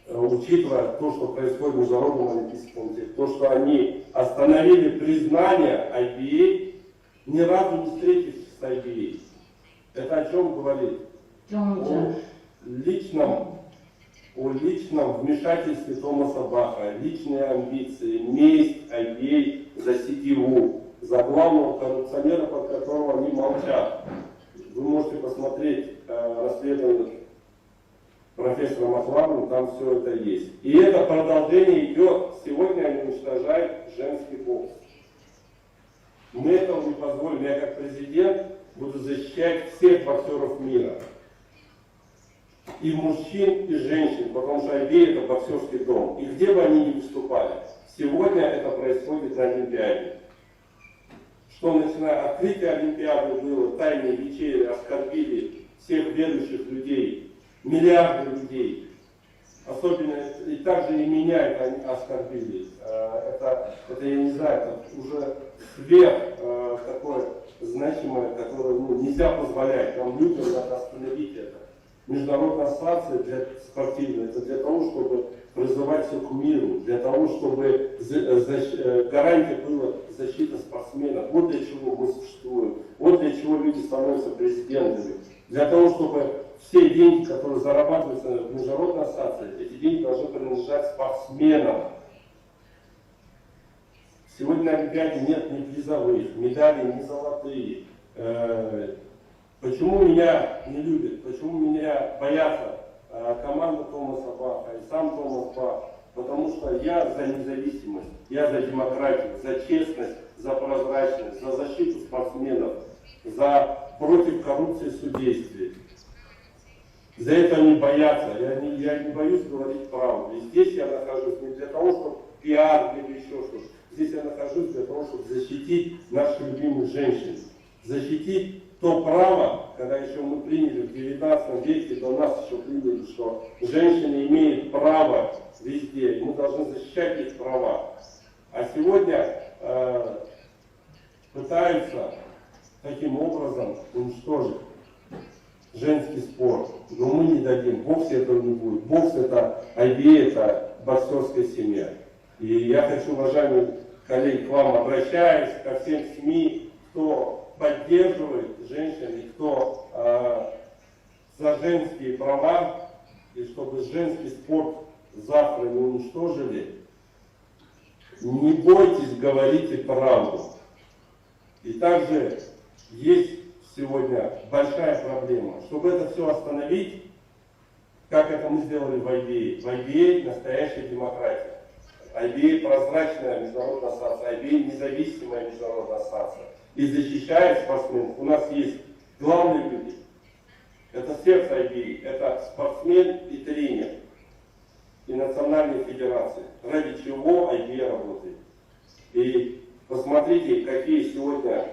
I: учитывая то, что происходит в Международном олимпийском комитете, то, что они остановили признание IBA, ни разу не встретившись с IBA. Это о чем говорит? О личном вмешательстве Томаса Баха, личные амбиции, месть IBA за СИКИ-ВУ, за главного коррупционера, под которого они молчат. Вы можете посмотреть расследование профессора Маславина, там все это есть. И это продолжение идет. Сегодня они уничтожают женский бокс. Мы этого не позволим. Я как президент буду защищать всех боксеров мира. И мужчин, и женщин, потому что IBA это боксерский дом. И где бы они ни выступали, сегодня это происходит на Олимпиаде. Что начиная открытие Олимпиады было, тайные вечери, оскорбили всех верующих людей, миллиарды людей. Особенно, и также и меня это оскорбили. Это я не знаю, это уже сверх такое значимое, которое нельзя позволять. Нам людям надо остановить это. Международная ассоциация спортивная, это для того, чтобы призывать все к миру, для того, чтобы гарантия была защита спортсменов. Вот для чего мы существуем, вот для чего люди становятся президентами. Для того, чтобы все деньги, которые зарабатываются в международной ассоциации, эти деньги должны принадлежать спортсменам. Сегодня на Олимпиаде нет ни призовых, медалей, ни золотые. Почему меня не любят, почему меня боятся команда Томаса Баха и сам Томас Бах? Потому что я за независимость, я за демократию, за честность, за прозрачность, за защиту спортсменов, против коррупции в судействе. За это они боятся, я не боюсь говорить правду. И здесь я нахожусь не для того, чтобы пиар или еще что-то. Здесь я нахожусь для того, чтобы защитить наших любимых женщин, защитить то право, когда еще мы приняли в 19 веке, до нас еще приняли, что женщины имеют право везде, и мы должны защищать их права. А сегодня пытаются таким образом уничтожить женский спорт. Но мы не дадим. Бокс этого не будет. Бокс это IBA, это боксерская семья. И я хочу, уважаемые коллеги, к вам обращаюсь, ко всем СМИ, кто поддерживает женщин и кто за женские права, и чтобы женский спорт завтра не уничтожили, не бойтесь, говорите правду. И также есть сегодня большая проблема. Чтобы это все остановить, как это мы сделали в IBA. В IBA настоящая демократия. IBA прозрачная международная ассоциация, IBA независимая международная ассоциация. И защищает спортсменов. У нас есть главные люди. Это сердце IBA, это спортсмен и тренер. И национальные федерации. Ради чего IBA работает. И посмотрите, какие сегодня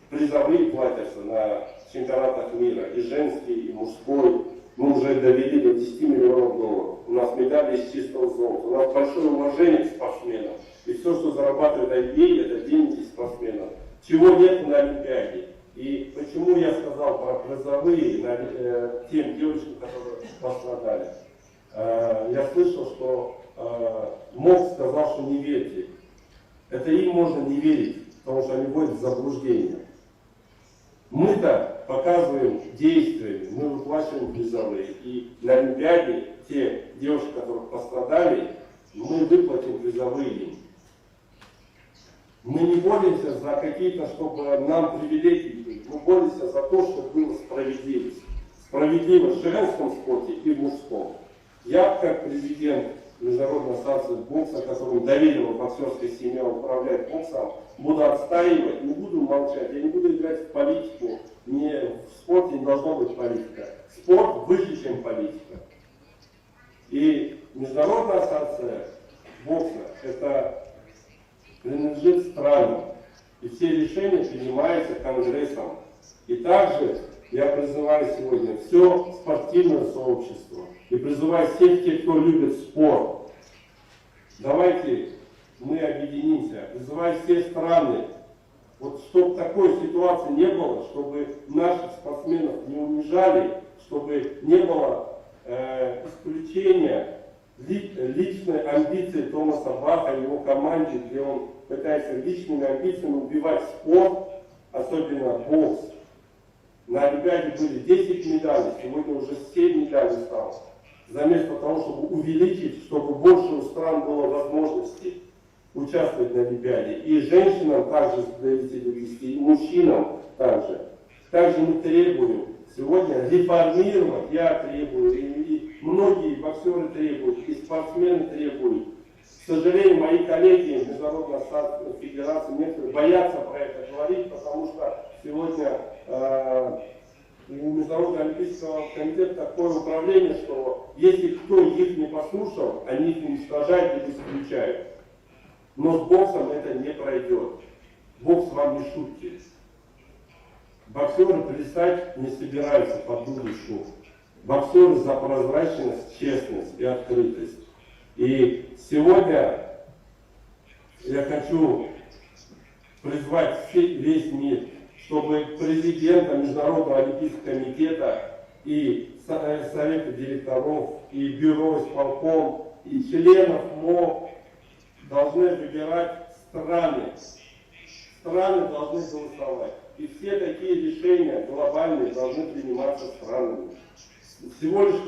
I: призовые платятся на чемпионатах мира, и женский, и мужской. Мы уже довели до 10 миллионов долларов. У нас медали из чистого золота. У нас большое уважение к спортсменам. И все, что зарабатывает IBA, это деньги спортсменов. Чего нет на Олимпиаде. И почему я сказал про призовые тем девочкам, которые пострадали. Я слышал, что МОК сказал, что не верьте. Это им можно не верить, потому что они вводят в заблуждение. Мы-то показываем действия, мы выплачиваем призовые. И на Олимпиаде те девушки, которые пострадали, мы выплатим призовые им. Мы не боремся за какие-то, чтобы нам привилегии были. Мы боремся за то, чтобы было справедливость. Справедливость в женском спорте и в мужском. Я, как президент Международной ассоциации бокса, которому доверила боксерская семья управлять боксом, буду отстаивать, не буду молчать, я не буду играть в политику. В спорте не должна быть политика. Спорт выше, чем политика. И Международная ассоциация бокса, это принадлежит странам. И все решения принимаются Конгрессом. И также я призываю сегодня все спортивное сообщество. И призываю всех тех, кто любит спорт. Давайте мы объединимся. Призываю все страны. Вот чтобы такой ситуации не было, чтобы наших спортсменов не унижали, чтобы не было исключения личной амбиции Томаса Баха и его команде, где он пытается личными амбициями убивать спорт, особенно бокс. На Олимпиаде были 10 медалей, сегодня уже 7 медалей стало. Заместо того, чтобы увеличить, чтобы больше у стран было возможности участвовать на Олимпиаде. И женщинам также довести, и мужчинам также. Также мы требуем сегодня реформировать, я требую, и многие боксеры требуют, и спортсмены требуют. К сожалению, мои коллеги в Международной федерации некоторые боятся про это говорить, потому что сегодня у Международного олимпийского комитета такое управление, что если кто их не послушал, они их уничтожают или исключают. Но с боксом это не пройдет. Бокс вам не шутки. Боксеры плясать не собираются под дудочку. Боксеры за прозрачность, честность и открытость. И сегодня я хочу призвать весь мир, чтобы президента Международного олимпийского комитета и совета директоров, и бюро исполком, и членов МОК должны выбирать страны. Страны должны голосовать. И все такие решения глобальные должны приниматься странами. Всего лишь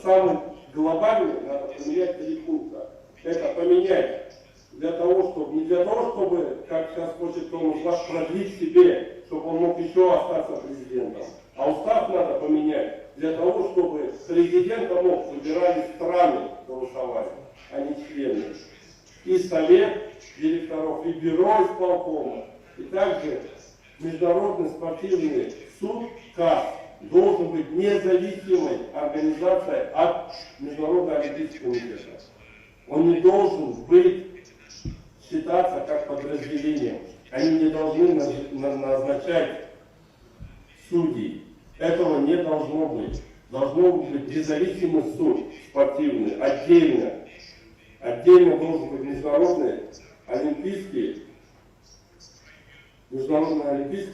I: самый глобальный надо поменять 3 пункта. Это поменять для того, чтобы, не для того, чтобы, как сейчас хочет Томас Бах, продлить себе, чтобы он мог еще остаться президентом. А устав надо поменять для того, чтобы президента МОК выбирали страны голосовать, а не члены. И совет директоров, и бюро исполкома, и также Международный спортивный суд КАС должен быть независимой организацией от Международного олимпийского комитета. Он не должен быть считаться как подразделением. Они не должны назначать судей. Этого не должно быть. Должно быть независимый суд спортивный, отдельно. Отдельно должен быть Международный олимпийский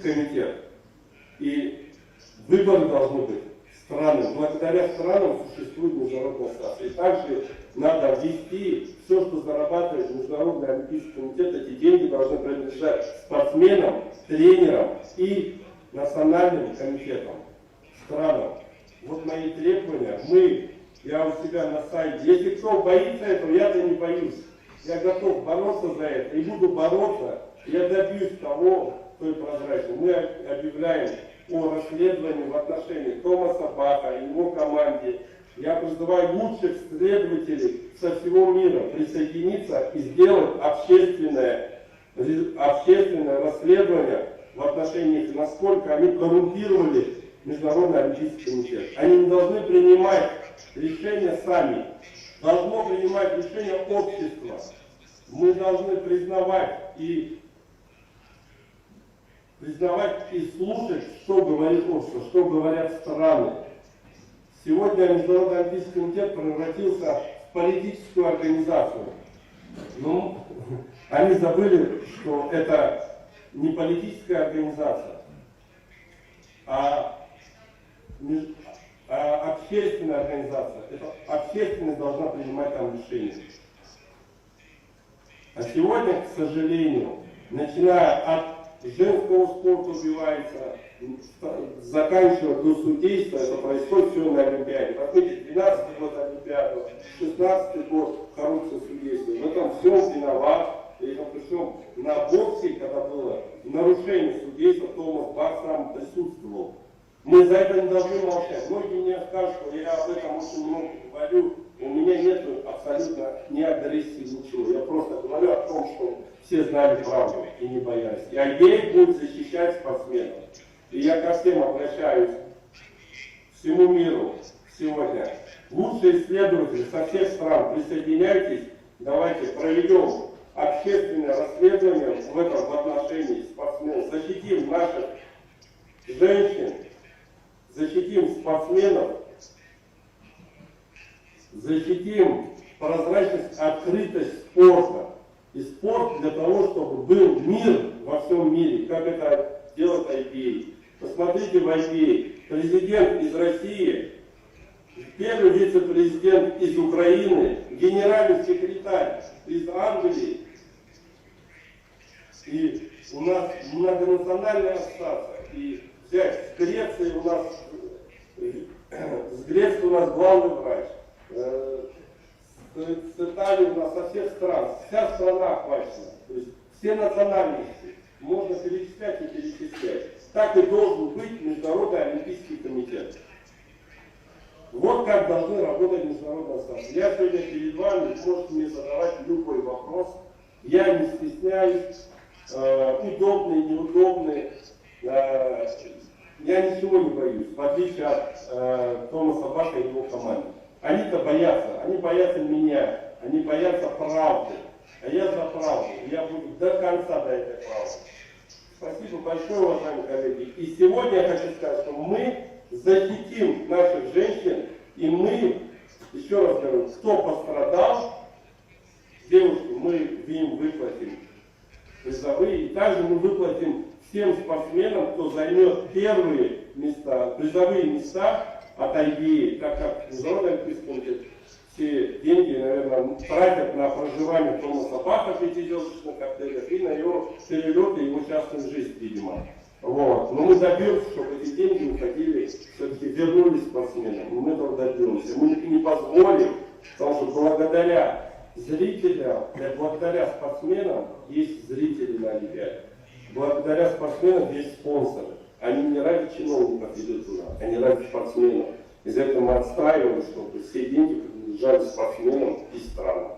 I: комитет. И выборы должны быть страны. Благодаря странам существует международная ассоциация. И также надо ввести все, что зарабатывает Международный олимпийский комитет. Эти деньги должны принадлежать спортсменам, тренерам и национальным комитетам, странам. Вот мои требования. Я у себя на сайте. Если кто боится этого, я-то не боюсь. Я готов бороться за это и буду бороться. Я добьюсь того, той прозрачности. Мы объявляем о расследовании в отношении Томаса Баха и его команде. Я призываю лучших следователей со всего мира присоединиться и сделать общественное расследование в отношении их, насколько они коррумпировали Международный олимпийский комитет. Они не должны принимать решения сами. Должно принимать решения общества. Мы должны признавать и слушать, что говорит общество, что говорят страны. Сегодня Международный олимпийский комитет превратился в политическую организацию. Но они забыли, что это не политическая организация, а общественная организация. Это общественность должна принимать там решения. А сегодня, к сожалению, начиная от женского спорта убивается, заканчивая до судейства, это происходит все на Олимпиаде. Посмотрите, 12-й год Олимпиаду, 16-й год коррупция судейства. В этом всем виноват. И это причем на боксе, когда было нарушение судейства, Томас Бах сам присутствовал. Мы за это не должны молчать. Многие мне скажут, что я об этом очень много говорю. У меня нет абсолютно ни агрессии, ничего. Я просто говорю о том, что все знали правду и не боялись. И Агеев будет защищать спортсменов. И я ко всем обращаюсь, всему миру сегодня. Лучшие исследователи со всех стран, присоединяйтесь, давайте проведем общественное расследование в этом в отношении спортсменов. Защитим наших женщин, защитим спортсменов, защитим прозрачность, открытость спорта. И спорт для того, чтобы был мир во всем мире, как это делает IPA. Посмотрите в IPA. Президент из России, первый вице-президент из Украины, генеральный секретарь из Англии. И у нас многонациональная ассоциация. И взять с Греции у нас главный врач. С Италии у нас со всех стран. Вся страна охвачена. То есть все национальности. Можно перечислять и перечислять. Так и должен быть Международный олимпийский комитет. Вот как должны работать международные ассоциации. Я сегодня перед вами, можете мне задавать любой вопрос. Я не стесняюсь, удобный, неудобный. Я ничего не боюсь, в отличие от Томаса Баха и его команды. Они-то боятся, они боятся меня, они боятся правды. А я за правду, я буду до конца до этой правды. Спасибо большое, уважаемые коллеги. И сегодня я хочу сказать, что мы защитим наших женщин, и мы, еще раз говорю, кто пострадал, девушки, мы им выплатим призовые, и также мы выплатим всем спортсменам, кто займет первые места, призовые места от IBA, так как Международный олимпийский комитет все деньги, наверное, тратят на проживание Томаса Баха в пятизвездочных отелях и на его перелеты и его частную жизнь, видимо. Вот. Но мы добьемся, чтобы эти деньги уходили, все-таки вернулись спортсменам. Мы этого добьемся. Мы не позволим, потому что благодаря зрителям, благодаря спортсменам есть зрители на Олимпиаде. Благодаря спортсменам есть спонсоры. Они не ради чиновников идут туда, они ради спортсменов. Из-за этого мы отстаиваем, чтобы все деньги принадлежали спортсменам и странам.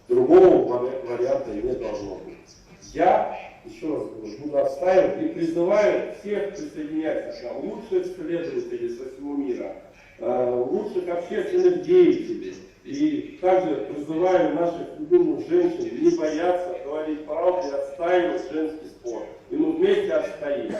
I: Другого варианта не должно быть. Я, еще раз говорю, буду отстаивать и призываю всех присоединяться к нам. Лучших исследователей со всего мира, лучших общественных деятелей, И также призываю наших любимых женщин не бояться говорить правду и отстаивать женский спорт. И мы вместе отстоим.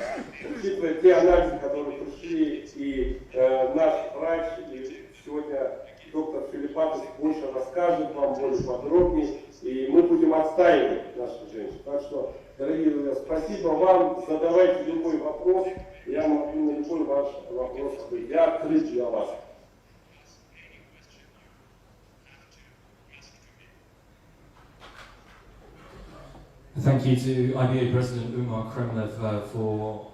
I: Учитывая те анализы, которые пришли, и наш врач, и сегодня доктор Филиппатов больше расскажет вам более подробнее, и мы будем отстаивать наших женщин. Так что, дорогие друзья, спасибо вам, задавайте любой вопрос, я могу на любой ваш вопрос ответить. Я открыт для вас.
B: Thank you to IBA President Umar Kremlev for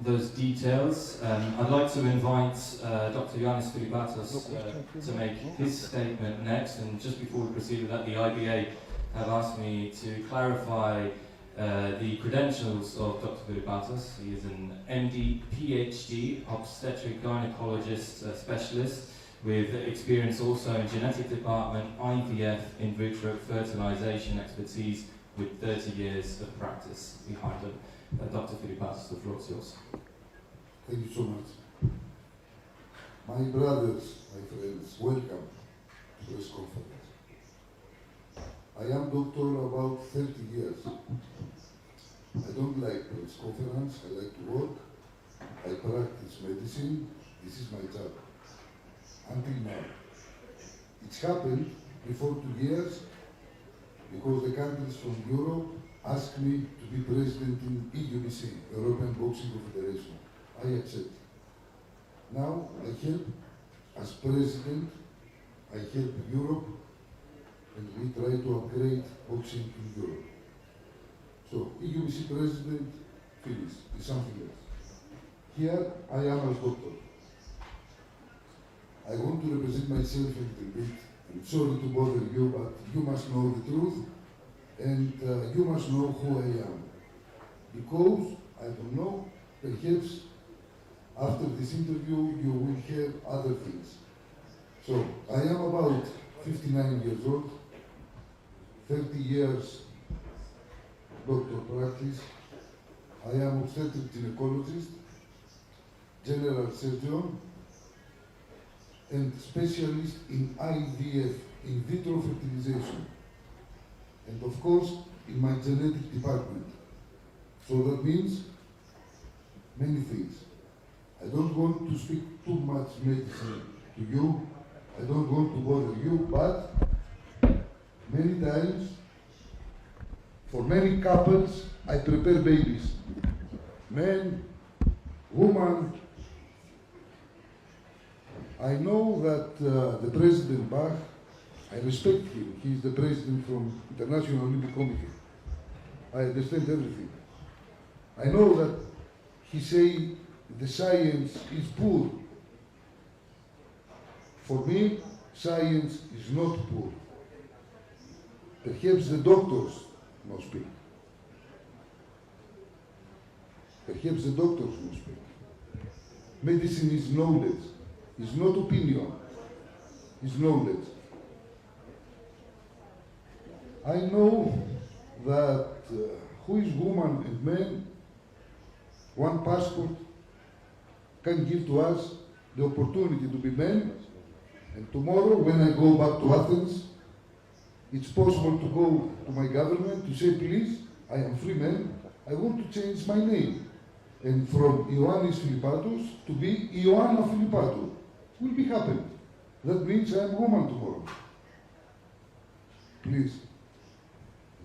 B: those details. I'd like to invite Dr. Yanis Filipatos to make his statement next, and just before we proceed with that, the IBA have asked me to clarify the credentials of Dr. Filipatos. He is an MD, PhD, obstetric gynecologist specialist with experience also in genetic department, IVF, in vitro fertilization expertise, with 30 years of practice behind him. Dr. Filipatos, the floor is yours.
D: Thank you so much. My brothers, my friends, welcome to this conference. I am doctor about 30 years. I don't like press conference, I like to work. I practice medicine, this is my job. Until now. It's happened before 2 years because the countries from Europe asked me to be president in EUBC, European Boxing Confederation. I accept. Now I help, as president, I help Europe, and we try to upgrade boxing in Europe. So EUBC president, finish, is something else. Here I am as doctor. I want to represent myself a little bit. I'm sorry to bother you, but you must know the truth, and you must know who I am. Because, I don't know, perhaps after this interview you will hear other things. So, I am about 59 years old, 30 years doctor practice. I am obstetric gynecologist, general surgeon, and specialist in IVF, in vitro fertilization, and of course in my genetic department. So that means many things. I don't want to speak too much medicine to you, I don't want to bother you, but many times, for many couples, I prepare babies. Men, woman. I know that the President Bach, I respect him. He is the president from International Olympic Committee. I understand everything. I know that he say the science is poor. For me, science is not poor. Perhaps the doctors must speak. Perhaps the doctors must speak. Medicine is knowledge. It's not opinion, it's knowledge. I know that who is woman and man, one passport can give to us the opportunity to be men, and tomorrow when I go back to Athens, it's possible to go to my government to say, please, I am free man, I want to change my name. And from Ioannis Filipatos to be Ioanna Filipatou. Will be happening. That means I am woman tomorrow. Please,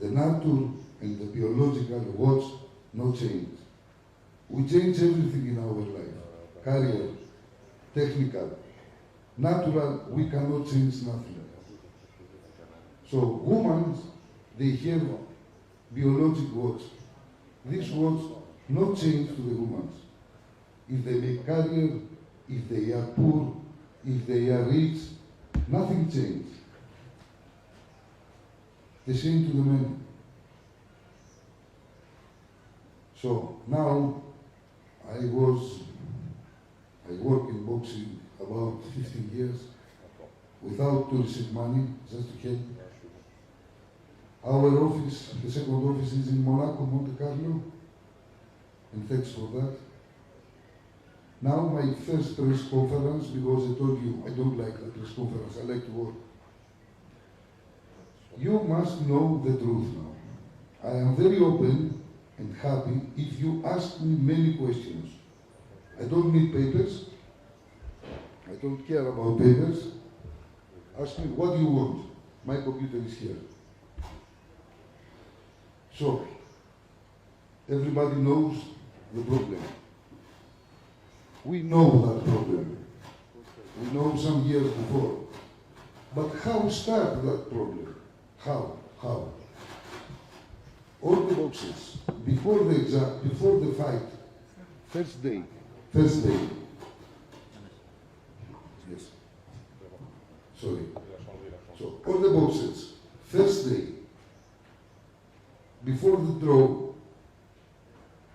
D: the nature and the biological words no change. We change everything in our life. Career, technical, natural, we cannot change nothing. So women, they have biological words. These words not change to the women. If they make career, if they are poor, if they are rich, nothing changes. The same to the men. So now I work in boxing about 15 years without to receive money, just to help. Our office, the second office is in Monaco, Monte Carlo, and thanks for that. Now my first press conference, because I told you I don't like the press conference, I like to work. You must know the truth now. I am very open and happy if you ask me many questions. I don't need papers. I don't care about papers. Ask me what you want. My computer is here. So, everybody knows the problem. We know that problem. We know some years before. But how start that problem? How? All the boxes, before the exam, before the fight, first day. Yes. Sorry. So, all the boxes, first day, before the draw,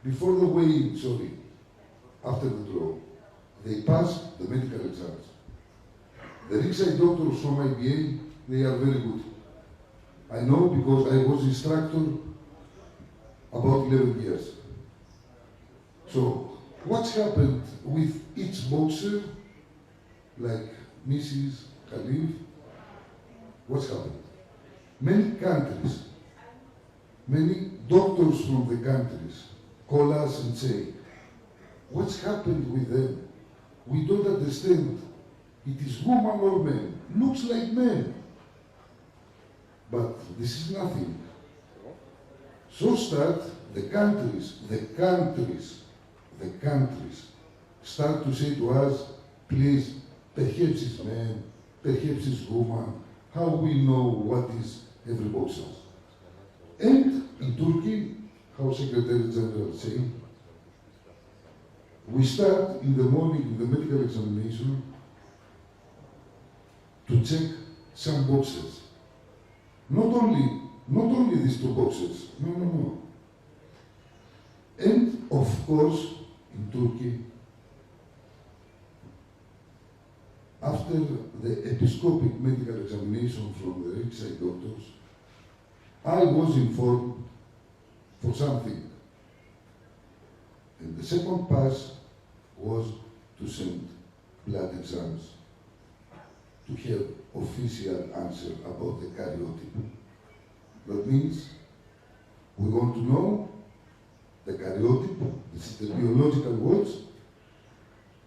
D: before the weigh-in, sorry, after the draw, they pass the medical exams. The ringside doctors from IBA, they are very good. I know because I was instructor about 11 years. So, what's happened with each boxer, like Mrs. Khalif, what's happened? Many countries, many doctors from the countries call us and say, what's happened with them? We don't understand. It is woman or man. Looks like men. But this is nothing. So start the countries start to say to us, please, perhaps it's man, perhaps it's woman. How we know what is every boxer? And in Turkey, how Secretary General saying, we start in the morning in the medical examination to check some boxes. Not only these two boxes. No. And of course, in Turkey, after the episcopic medical examination from the ringside doctors, I was informed for something. And the second pass was to send blood exams to have official answer about the karyotype. That means we want to know the karyotype, this is the biological words.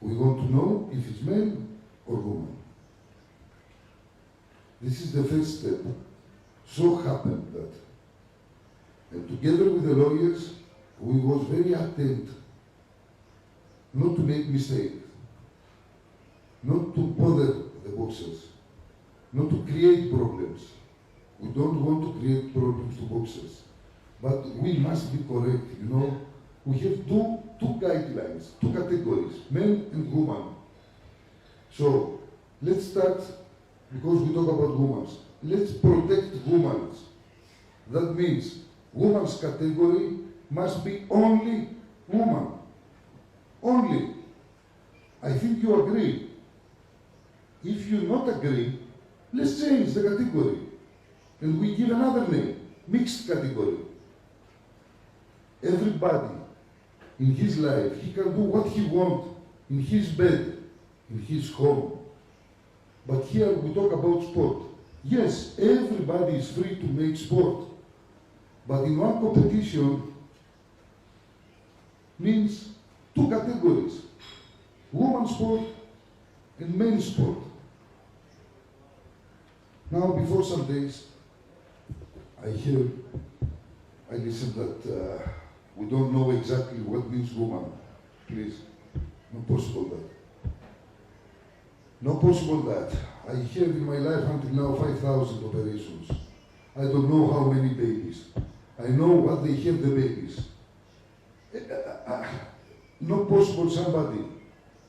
D: We want to know if it's man or woman. This is the first step. So happened that, and together with the lawyers, we was very attentive not to make mistakes, not to bother the boxers, not to create problems. We don't want to create problems to boxers, but we must be correct, you know. We have two guidelines, two categories, men and women. So let's start, because we talk about women. Let's protect women. That means women's category must be only woman. Only. I think you agree. If you not agree, let's change the category. And we give another name, mixed category. Everybody in his life, he can do what he wants in his bed, in his home. But here we talk about sport. Yes, everybody is free to make sport. But in one competition means two categories, women's sport and men's sport. Now, before some days, I listened that we don't know exactly what means woman. Please, not possible that. Not possible that. I have in my life until now 5,000 operations. I don't know how many babies. I know what they have the babies. Not possible somebody,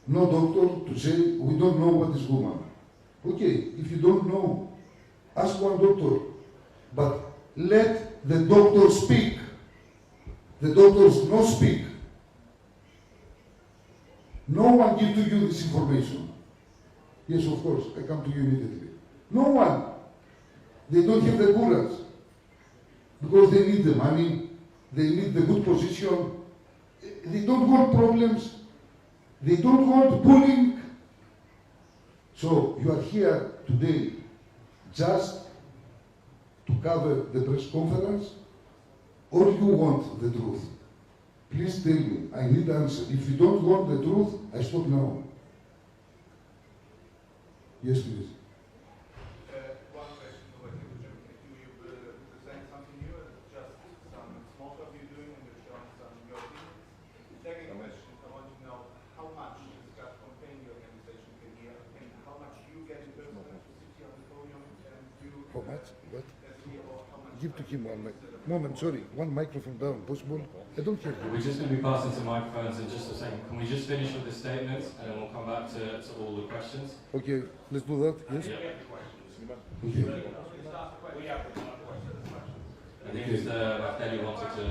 D: no doctor, to say we don't know what is woman. Okay, if you don't know, ask one doctor, but let the doctor speak. The doctors not speak. No one give to you this information. Yes, of course, I come to you immediately. No one. They don't have the courage. Because they need the money, they need the good position. They don't want problems. They don't want bullying. So you are here today just to cover the press conference, or you want the truth? Please tell me. I need answer. If you don't want the truth, I stop now. Yes, please.
G: One question over here, Jim. Do you present something new, or just some small stuff you're doing and you're showing some your opinions? Second question, I want to know how much this got campaign your organization can hear, and how much you get in person to sit here on the podium and do
D: How much? What?
G: as here, or how much
D: Give to him one moment. Sorry, one microphone down. Possible? I don't hear you.
B: We're just going to be passing some microphones in just a second. Can we just finish with the statements and then we'll come back to all the questions?
D: Okay, let's do that. Yes.
B: Yeah.
D: Okay.
B: I think Mr. Baftelli wanted to...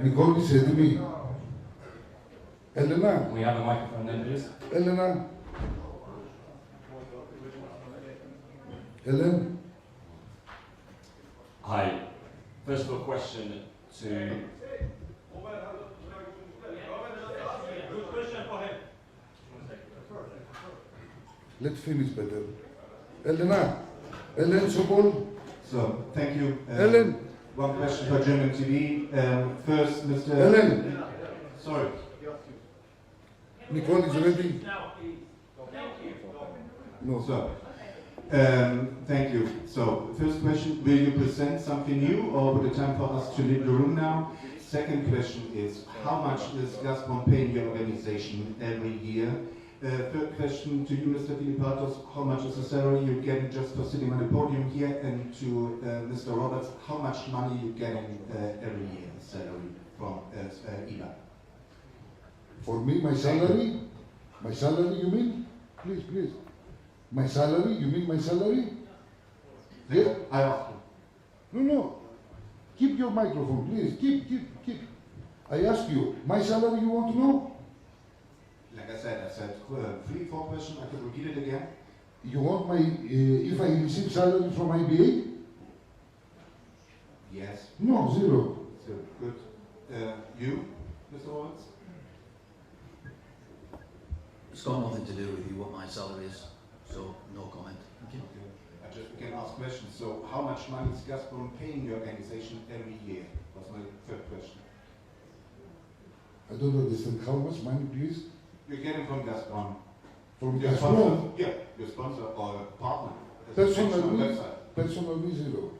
D: Nicole said to me, Elena,
B: Can we have a microphone then, please?
D: Elena, Helen,
J: Hi. First of all, question to...
D: let's finish better. Elena, Helen Sobol,
K: So, thank you.
D: Helen,
K: One question for German TV. First, Mr.
D: Helen,
K: Sorry.
D: Nicole is ready? No.
K: So, thank you. So, first question, will you present something new, or will it time for us to leave the room now? Second question is, how much is Gazprom paying your organization every year? Third question to you, Mr. Filipatos, how much is the salary you're getting just for sitting on the podium here? And to Mr. Roberts, how much money you getting every year, salary from ILA?
D: For me, my salary? My salary, you mean? Please, please. My salary? You mean my salary? Yeah?
K: I asked you.
D: No. Keep your microphone, please. Keep. I ask you, my salary you want to know?
K: Like I said 3-4 questions. I could repeat it again.
D: You want my, if I receive salary from IBA?
K: Yes.
D: No, zero.
K: So good. You, Mr. Roberts?
H: It's got nothing to do with you what my salary is, so no comment. Thank you.
K: Okay. I just can ask questions. So how much money is Gazprom paying your organization every year? Was my third question.
D: I don't understand. How much money, please?
K: You're getting from Gazprom.
D: From
K: Your
D: Gazprom?
K: sponsor? Yeah, your sponsor or partner.
D: Personally, zero.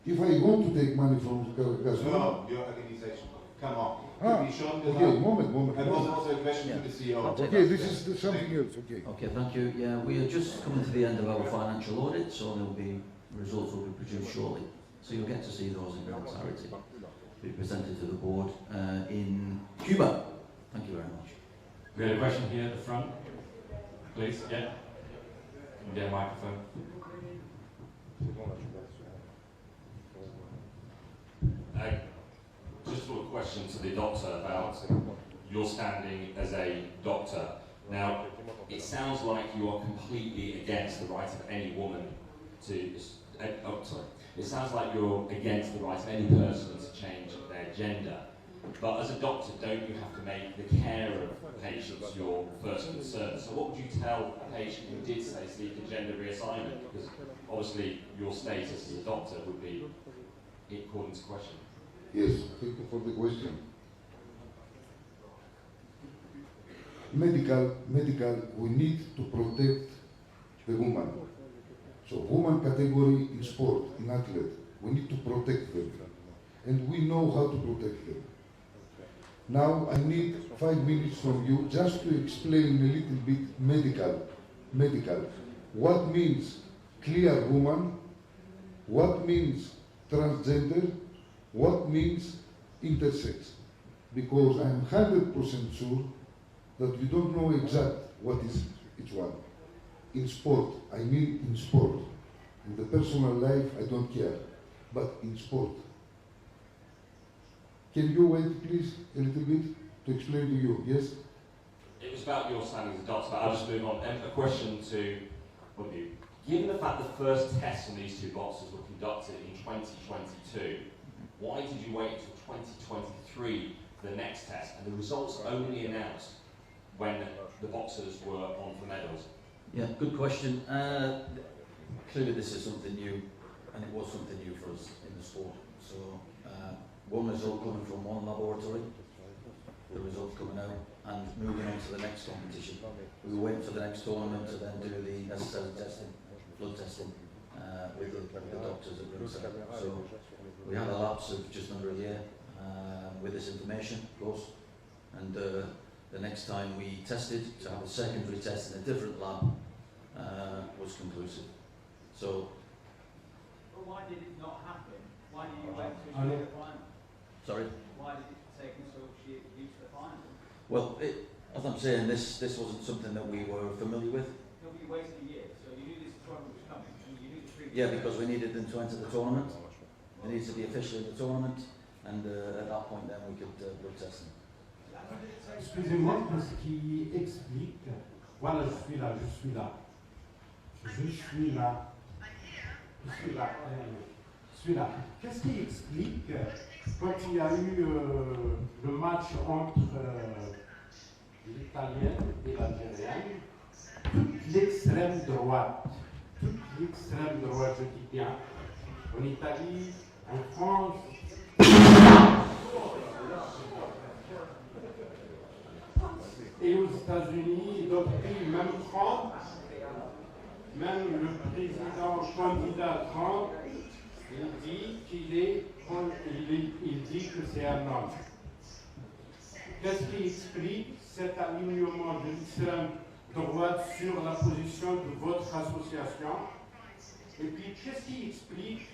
D: If I want to take money from Gazprom...
K: No, your organization. Come on.
D: Ah,
K: Be shown
D: okay, moment.
K: And was also a question to the CEO.
D: Okay, this is something else, okay.
H: Okay, thank you. Yeah, we are just coming to the end of our financial audit, so there will be results will be produced shortly. So you'll get to see those in their entirety. Be presented to the board in Cuba. Thank you very much.
B: We had a question here at the front. Please, yeah. Can we get a microphone?
J: Just a question to the doctor about your standing as a doctor. Now, it sounds like you are completely against the right of any woman to... It sounds like you're against the right of any person to change their gender. But as a doctor, don't you have to make the care of patients your first concern? So what would you tell a patient who did say seek a gender reassignment? Because obviously your status as a doctor would be according to question.
D: Yes, thank you for the question. Medical, we need to protect the woman. So woman category in sport, in athlete, we need to protect them. And we know how to protect them. Now I need 5 minutes from you just to explain a little bit medical. What means clear woman? What means transgender? What means intersex? Because I'm 100% sure that you don't know exactly what is each one. In sport, I mean in sport. In the personal life, I don't care. But in sport. Can you wait, please, a little bit to explain to you? Yes?
J: It was about your standing as a doctor, but I'll just move on. A question to one of you. Given the fact the first tests on these two boxes were conducted in 2022, Why did you wait until 2023 for the next test, and the results are only announced when the boxers were on for medals?
H: Yeah, good question. Clearly this is something new, and it was something new for us in the sport. So one result coming from one laboratory, the results coming out, and moving on to the next competition. We were waiting for the next tournament to then do the necessary testing, blood testing, with the doctors at Ringside. So we had a lapse of just under a year with this information, of course, and the next time we tested to have a secondary test in a different lab was conclusive. So.
L: But why did it not happen? Why did you wait to the final?
H: Sorry?
L: Why did it take until she reached the final?
H: Well, as I'm saying, this wasn't something that we were familiar with.
L: No, but you waited a year, so you knew this tournament was coming, and you knew the treatment.
H: Yeah, because we needed them to enter the tournament. They needed to be officially in the tournament, and at that point then we could blood test them.
M: Excusez-moi, parce qu'il explique. Voilà, je suis là. Qu'est-ce qui explique quand il y a eu le match entre l'Italienne et l'Algérienne, toute l'extrême droite, je dis bien, en Italie, en France, et aux États-Unis, et d'autres pays, même Trump, même le président candidat Trump, il dit que c'est un homme. Qu'est-ce qui explique cet alignement de l'extrême droite sur la position de votre association? Et puis, qu'est-ce qui explique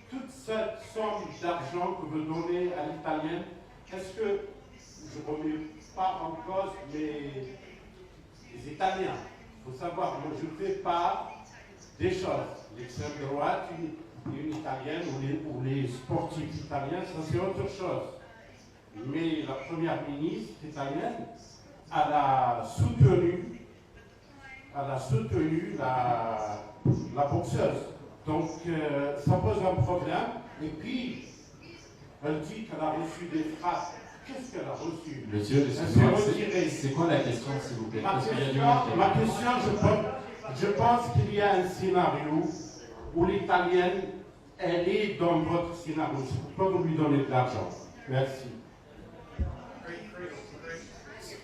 M: toute cette somme d'argent que vous donnez à l'italienne? Est-ce que, je ne remets pas en cause les Italiens, il faut savoir, moi je fais part des choses. L'extrême droite, une italienne ou les sportifs italiens, ça c'est autre chose. Mais la première ministre italienne, elle a soutenu la boxeuse. Donc ça pose un problème. Et puis, elle dit qu'elle a reçu des frappes. Qu'est-ce qu'elle a reçu?
B: Monsieur, c'est quoi la question, s'il vous plaît?
M: Ma question, je pense qu'il y a un scénario où l'italienne, elle est dans votre scénario. Je peux pas lui donner de l'argent. Merci.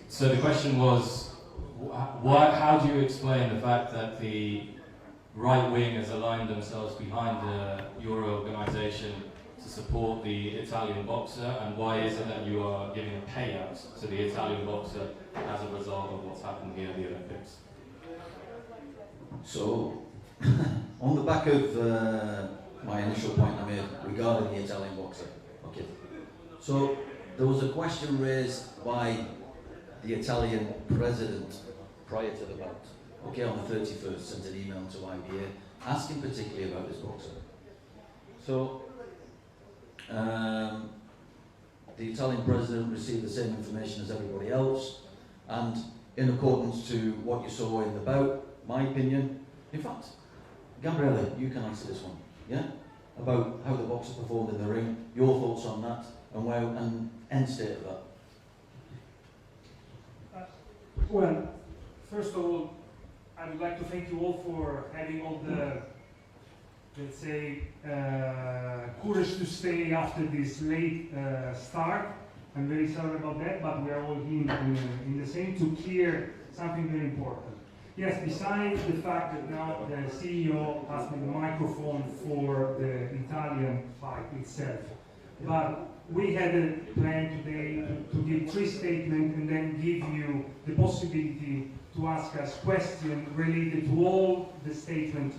B: So the question was, how do you explain the fact that the right wing has aligned themselves behind your organisation to support the Italian boxer, and why is it that you are giving a payout to the Italian boxer as a result of what's happened here at the Olympics?
H: So, on the back of my initial point I made regarding the Italian boxer, okay. So there was a question raised by the Italian president prior to the bout. Okay, on the 31st, sent an email to IBA asking particularly about this boxer. So. The Italian president received the same information as everybody else, and in accordance to what you saw in the bout, my opinion, in fact, Gabriele, you can answer this one, yeah? About how the boxer performed in the ring, your thoughts on that, and end state of that.
N: Well, first of all, I would like to thank you all for having all the, let's say, courage to stay after this late start. I'm very sorry about that, but we are all in the same to clear something very important. Yes, besides the fact that now the CEO has the microphone for the Italian fight itself, but we had a plan today to give 3 statements and then give you the possibility to ask us questions related to all the statements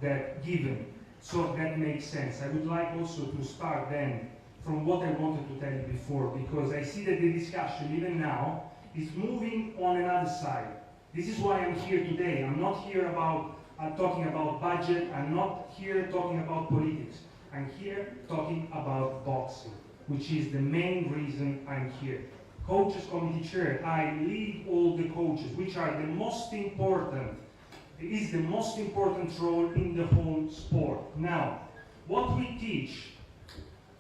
N: that given. So that makes sense. I would like also to start then from what I wanted to tell you before, because I see that the discussion, even now, is moving on another side. This is why I'm here today. I'm not here about talking about budget. I'm not here talking about politics. I'm here talking about boxing, which is the main reason I'm here. Coaches Committee Chair, I lead all the coaches, which are the most important. It is the most important role in the whole sport. Now, what we teach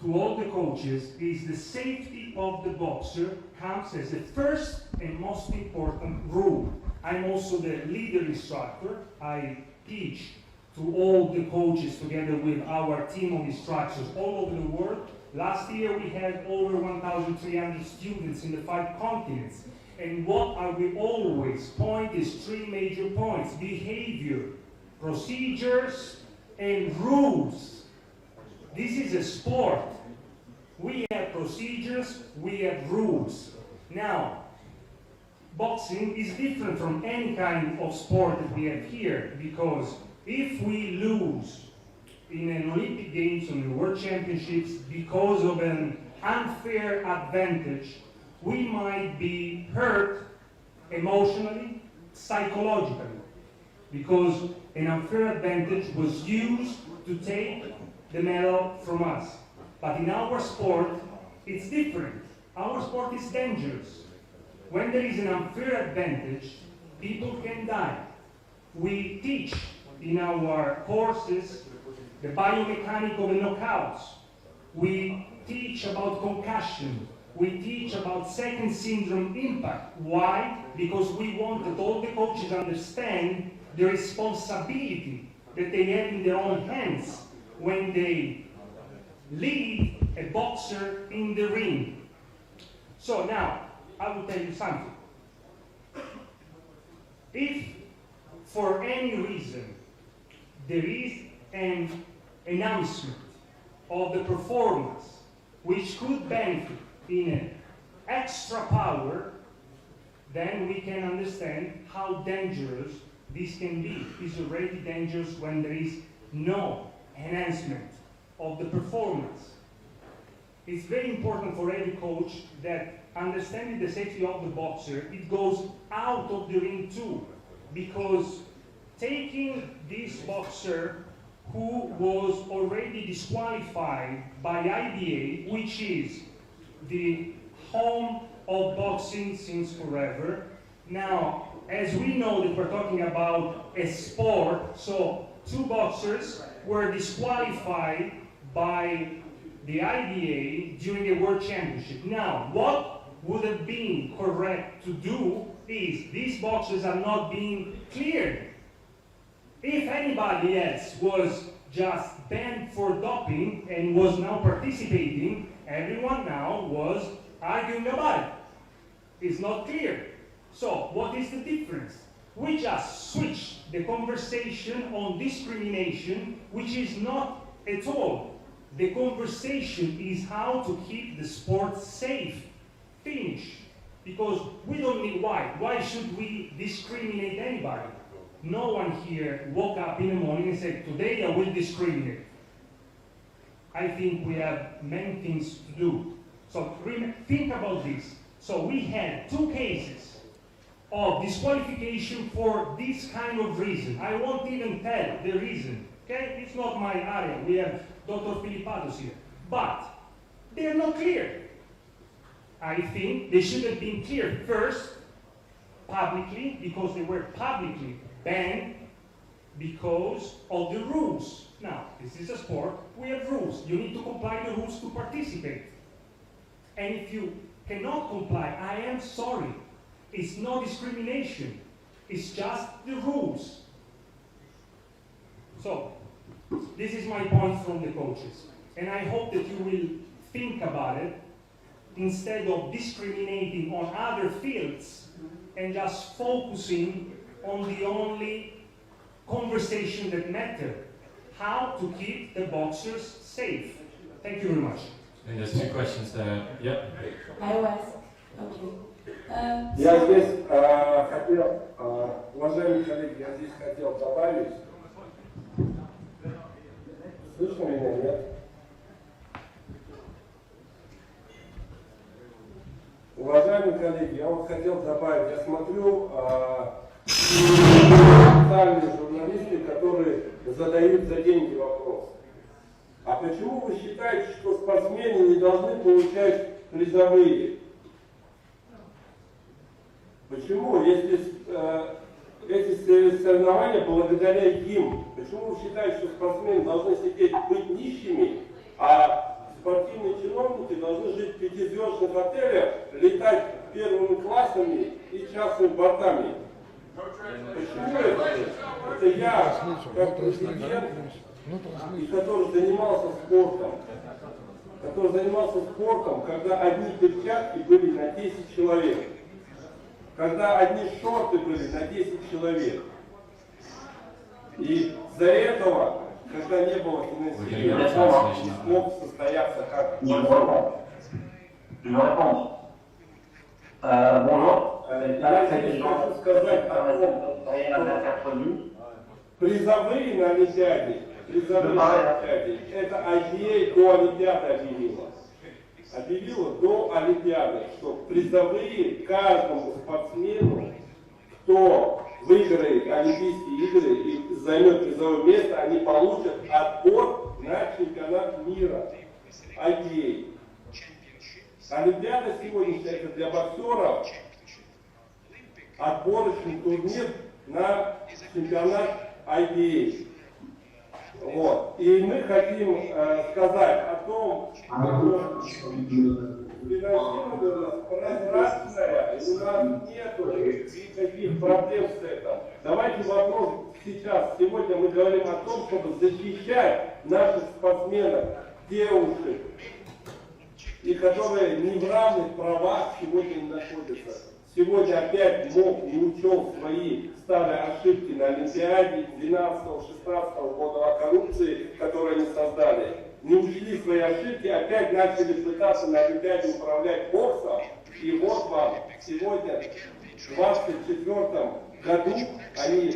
N: to all the coaches is the safety of the boxer comes as the first and most important rule. I'm also the leader instructor. I teach to all the coaches together with our team of instructors all over the world. Last year we had over 1,300 students in the 5 continents. And what I will always point is 3 major points: behavior, procedures, and rules. This is a sport. We have procedures, we have rules. Now, boxing is different from any kind of sport that we have here, because if we lose in an Olympic Games or in the World Championships because of an unfair advantage, we might be hurt emotionally, psychologically, because an unfair advantage was used to take the medal from us. But in our sport, it's different. Our sport is dangerous. When there is an unfair advantage, people can die. We teach in our courses the biomechanics of the knockouts. We teach about concussion. We teach about second syndrome impact. Why? Because we want that all the coaches understand the responsibility that they have in their own hands when they lead a boxer in the ring. So now, I will tell you something. If for any reason there is an announcement of the performance which could benefit in an extra power, then we can understand how dangerous this can be. It's already dangerous when there is no enhancement of the performance. It's very important for every coach that understanding the safety of the boxer, it goes out of the ring too. Because taking this boxer who was already disqualified by IBA, which is the home of boxing since forever. Now, as we know that we're talking about a sport, so 2 boxers were disqualified by the IBA during a World Championship. Now, what would have been correct to do is these boxers are not being cleared. If anybody else was just banned for doping and was now participating, everyone now was arguing about it. It's not clear. So, what is the difference? We just switched the conversation on discrimination, which is not at all. The conversation is how to keep the sport safe. Finish. Because we don't need why. Why should we discriminate anybody? No one here woke up in the morning and said, today I will discriminate. I think we have many things to do. So think about this. So we had 2 cases of disqualification for this kind of reason. I won't even tell the reason. Okay? It's not my area. We have Dr. Filipatos here. But they are not clear. I think they should have been cleared first, publicly, because they were publicly banned because of the rules. Now, this is a sport, we have rules. You need to comply with the rules to participate. And if you cannot comply, I am sorry. It's no discrimination. It's just the rules. So, this is my point from the coaches. And I hope that you will think about it instead of discriminating on other fields and just focusing on the only conversation that matters, how to keep the boxers safe. Thank you very much.
B: And there's 2 questions there. Yep.
O: I was. Okay.
I: Я здесь хотел, уважаемые коллеги, я здесь хотел добавить. Слышно меня, нет? Уважаемые коллеги, я вот хотел добавить, я смотрю специальные журналисты, которые задают за деньги вопрос. А почему вы считаете, что спортсмены не должны получать призовые? Почему, если эти соревнования благодаря им, почему вы считаете, что спортсмены должны сидеть, быть нищими, а спортивные чиновники должны жить в пятизвездочных отелях, летать первыми классами и частными бортами. Почему это? Это я, как президент, и который занимался спортом, когда одни перчатки были на 10 человек, когда одни шорты были на 10 человек. И из-за этого, когда не было финансирования, не смог состояться как я хочу сказать о том, что призовые на Олимпиаде, это IDA до Олимпиады объявила до Олимпиады, что призовые каждому спортсмену, кто выиграет Олимпийские игры и займет призовое место, они получат отбор на чемпионат мира IDA. Олимпиада сегодняшняя это для боксеров отборочный турнир на чемпионат IDA. Вот. И мы хотим сказать о том, что финансирование у нас прозрачное, и у нас нет никаких проблем с этим. Давайте вопрос сейчас, сегодня мы говорим о том, чтобы защищать наших спортсменов, девушек, и которые не в равных правах сегодня не находятся. Сегодня опять МОК не учел свои старые ошибки на Олимпиаде 12-16 года о коррупции, которые они создали. Не учли свои ошибки, опять начали пытаться на Олимпиаде управлять боксом. И вот вам сегодня, в 24 году, они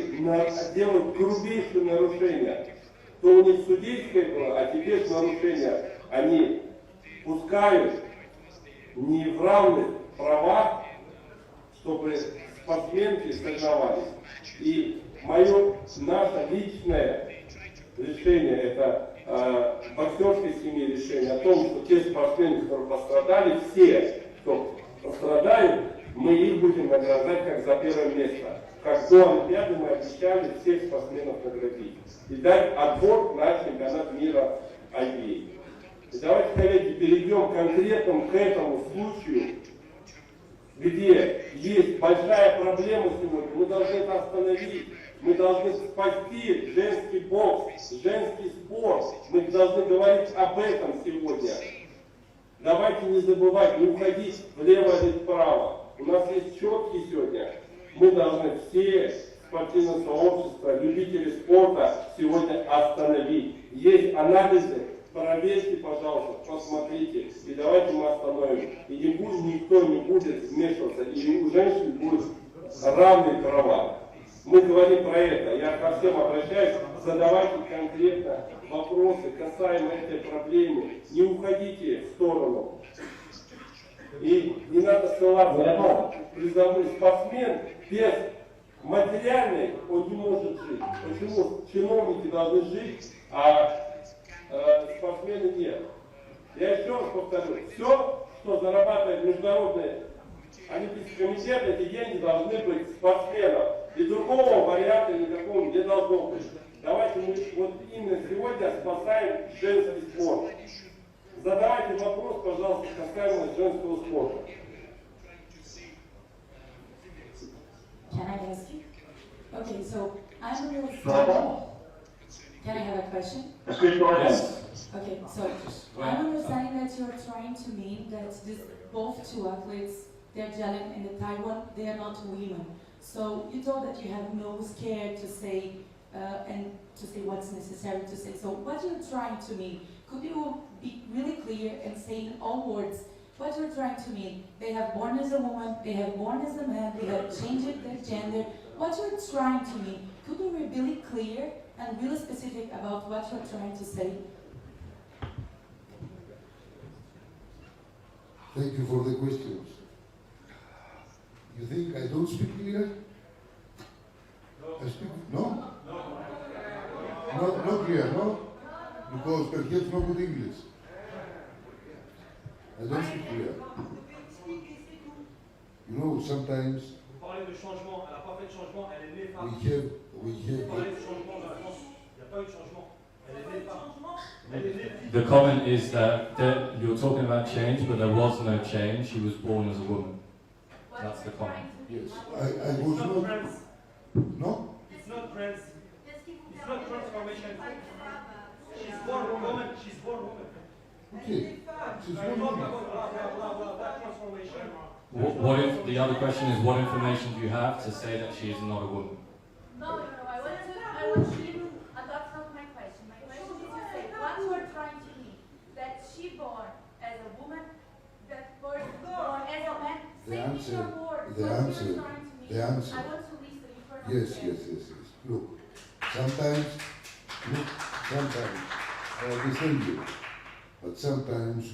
I: делают грубейшие нарушения. То у них судейское было, а теперь нарушения они пускают не в равных правах, чтобы спортсменки соревновались. И наше личное решение, это боксерской семьи решение о том, что те спортсмены, которые пострадали, все, кто пострадают, мы их будем награждать как за первое место. Как до Олимпиады мы обещали всех спортсменов наградить. И дать отбор на чемпионат мира IBA. И давайте, коллеги, перейдем конкретно к этому случаю, где есть большая проблема сегодня. Мы должны это остановить. Мы должны спасти женский бокс, женский спорт. Мы должны говорить об этом сегодня. Давайте не забывать, не уходить влево или вправо. У нас есть четкий сегодня. Мы должны все спортивное сообщество, любители спорта сегодня остановить. Есть анализы. Проверьте, пожалуйста, посмотрите, и давайте мы остановим. И никто не будет вмешиваться, и у женщин будут равные права. Мы говорим про это. Я ко всем обращаюсь, задавайте конкретно вопросы касаемо этой проблемы. Не уходите в сторону. И не надо ссылаться на призовой спортсмен без материальной, он не может жить. Почему чиновники должны жить, а спортсмены нет? Я еще раз повторю, все, что зарабатывает Международный Олимпийский комитет, эти деньги должны быть спортсменов. И другого варианта никакого не должно быть. Давайте мы вот именно сегодня спасаем женский спорт. Задавайте вопрос, пожалуйста, касаемо женского спорта.
O: Can I ask you? Okay, so I'm understanding. Can I have a question?
B: Yes.
O: Okay, so I'm understanding that you're trying to mean that both two athletes, they're Jalen and the Taiwan, they are not women. So you told that you have no scare to say and to say what's necessary to say. So what you're trying to mean? Could you be really clear and say in all words what you're trying to mean? They have born as a woman, they have born as a man, they have changed their gender. What you're trying to mean? Could you be really clear and really specific about what you're trying to say?
D: Thank you for the questions. You think I don't speak clear? I speak, no? Not clear, no? Because perhaps no good English. I don't speak clear. You know, sometimes we have
B: The comment is that you're talking about change, but there was no change. She was born as a woman. That's the comment.
D: Yes, I was not. No?
L: It's not transformation. She's born woman. She's born woman.
D: Okay. She's
L: Talk
D: born woman.
L: about that transformation.
B: What if the other question is, what information do you have to say that she is not a woman?
O: No, I want you, and that's not my question. My question is to say, what you are trying to mean, that she born as a woman, that person born as a man, say with your words, what you are trying to mean.
D: The answer.
O: I want to listen in front of
D: Yes. Look, sometimes, I understand you, but sometimes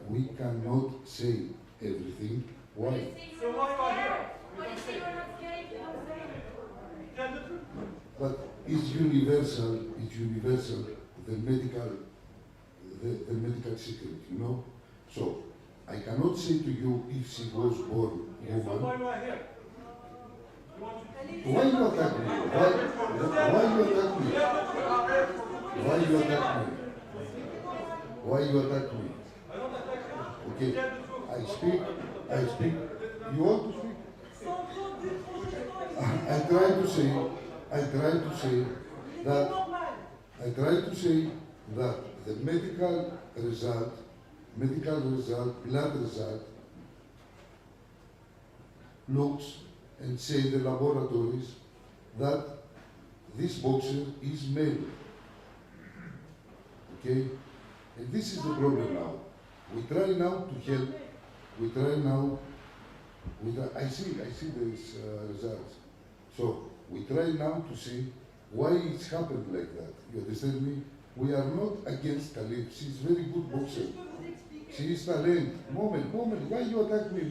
D: we cannot say everything. Why?
L: So why are you here?
O: Why you say you're not scared if you don't say it?
L: Tell the truth.
D: But it's universal, the medical secret, you know? So, I cannot say to you if she was born
L: So why
D: woman.
L: you are here?
D: Why you attack me? Why you attack me? Why you attack me? Why you attack me? Okay, I speak. You want to speak? I try to say that the medical result, blood result, looks and say the laboratories that this boxer is male. Okay? And this is the problem now. We try now to help. I see these results. So we try now to see why it's happened like that. You understand me? We are not against Khalid. She's very good boxer. She is talent. Moment, why you attack me?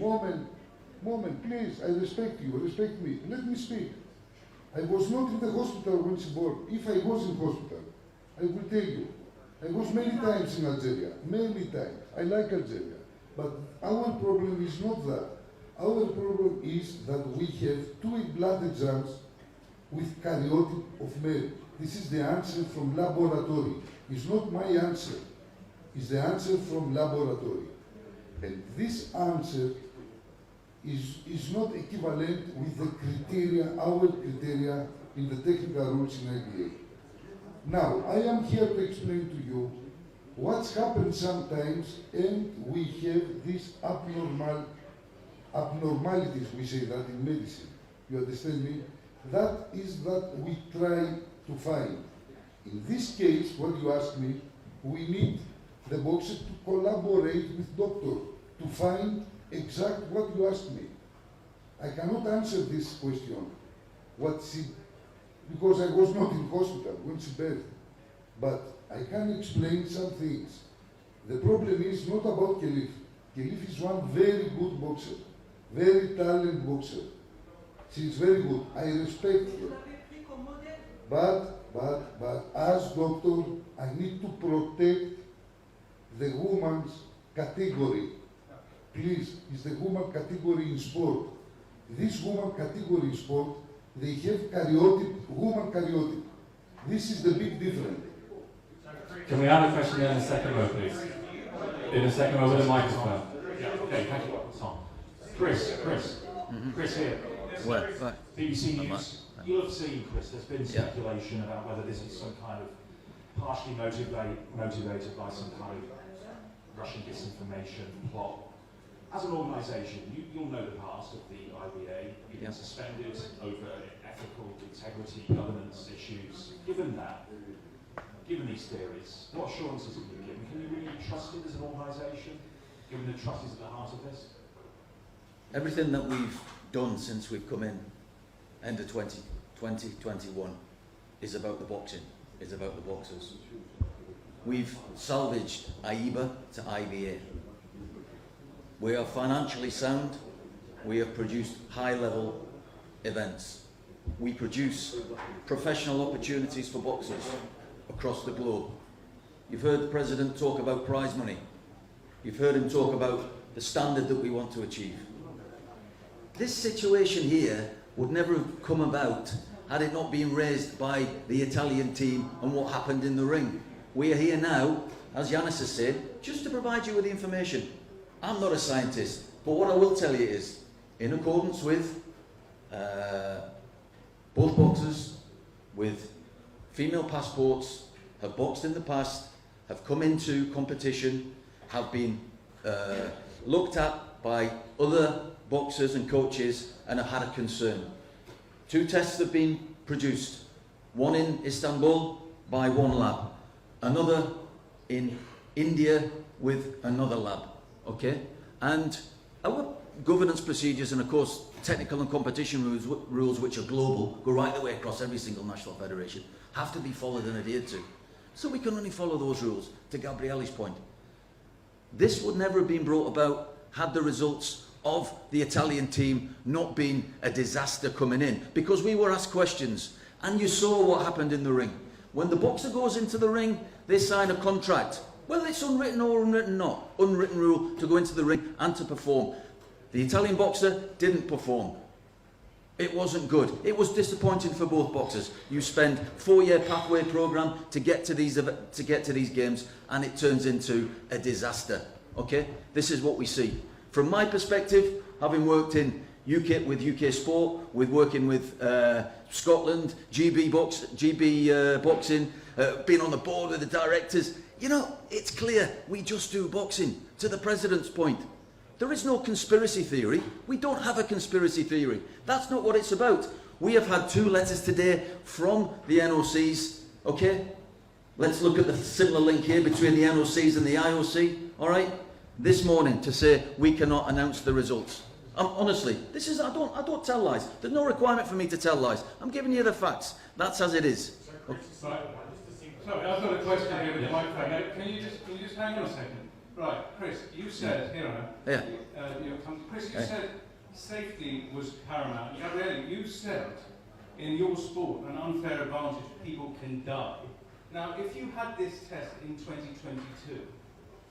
D: Moment, please. I respect you. Respect me. Let me speak. I was not in the hospital when she born. If I was in hospital, I will tell you. I was many times in Algeria. Many times. I like Algeria. But our problem is not that. Our problem is that we have 2 blood exams with karyotype of male. This is the answer from laboratory. It's not my answer. It's the answer from laboratory. And this answer is not equivalent with the criteria, our criteria in the technical rules in IBA. Now, I am here to explain to you what's happened sometimes, and we have these abnormalities, we say that in medicine. You understand me? That is that we try to find. In this case, what you ask me, we need the boxer to collaborate with doctor to find exact what you asked me. I cannot answer this question, because I was not in hospital when she birthed. But I can explain some things. The problem is not about Khalif. Khalif is one very good boxer, very talented boxer. She is very good. I respect her. But as doctor, I need to protect the woman's category. Please, it's the woman category in sport. This woman category in sport, they have karyotype, woman karyotype. This is the big difference.
B: Can we have a question there in a second row, please? In a second row with a microphone.
J: Yeah, okay, thank you, Tom. Chris here.
H: Where?
J: BBC News. You'll have seen, Chris, there's been speculation about whether this is some kind of partially motivated by some kind of Russian disinformation plot. As an organisation, you'll know the past of the IBA. You've been suspended over ethical integrity, governance issues. Given these theories, what assurances have you given? Can you really be trusted as an organisation, given the trust is at the heart of this?
H: Everything that we've done since we've come in, end of 2021, is about the boxing, is about the boxers. We've salvaged AIBA to IBA. We are financially sound. We have produced high-level events. We produce professional opportunities for boxers across the globe. You've heard the President talk about prize money. You've heard him talk about the standard that we want to achieve. This situation here would never have come about had it not been raised by the Italian team and what happened in the ring. We are here now, as Yanis has said, just to provide you with the information. I'm not a scientist, but what I will tell you is, in accordance with both boxers with female passports, have boxed in the past, have come into competition, have been looked at by other boxers and coaches and have had a concern. 2 tests have been produced, one in Istanbul by one lab, another in India with another lab, okay? And our governance procedures and of course technical and competition rules which are global, go right the way across every single national federation, have to be followed and adhered to. So we can only follow those rules, to Gabriele's point. This would never have been brought about had the results of the Italian team not been a disaster coming in, because we were asked questions and you saw what happened in the ring. When the boxer goes into the ring, they sign a contract. Well, it's unwritten or unwritten not. Unwritten rule to go into the ring and to perform. The Italian boxer didn't perform. It wasn't good. It was disappointing for both boxers. You spend 4-year pathway program to get to these games, and it turns into a disaster. Okay, this is what we see. From my perspective, having worked in with UK Sport, with working with Scotland, GB boxing, being on the board with the directors, you know, it's clear we just do boxing. To the president's point, there is no conspiracy theory. We don't have a conspiracy theory. That's not what it's about. We have had 2 letters today from the NOCs, okay? Let's look at the similar link here between the NOCs and the IOC, all right? This morning to say we cannot announce the results. Honestly, this is, I don't tell lies. There's no requirement for me to tell lies. I'm giving you the facts. That's as it is. Okay.
M: Sorry, I've got a question here with the microphone. Can you just hang on a second? Right, Chris, you said, here I am. Yeah. Chris, you said safety was paramount. Gabriele, you said in your sport an unfair advantage, people can die. Now, if you had this test in 2022,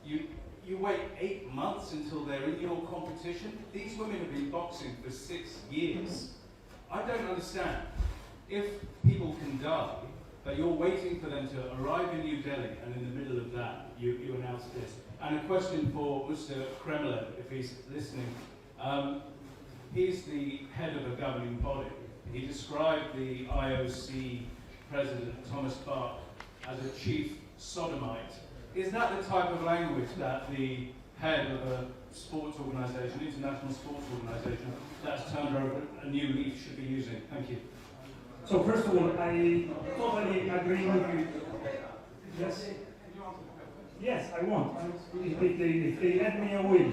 M: you wait 8 months until they're in your competition. These women have been boxing for 6 years. I don't understand. If people can die, but you're waiting for them to arrive in New Delhi, and in the middle of that, you announce this. And a question for Mr. Kremlin, if he's listening. He's the head of a governing body. He described the IOC president, Thomas Bach, as a chief sodomite. Is that the type of language that the head of a sports organisation, international sports organisation, that's turned over a new leaf should be using? Thank you.
N: So first of all, I totally agree with you. Yes. Yes, I want. If they let me, I will.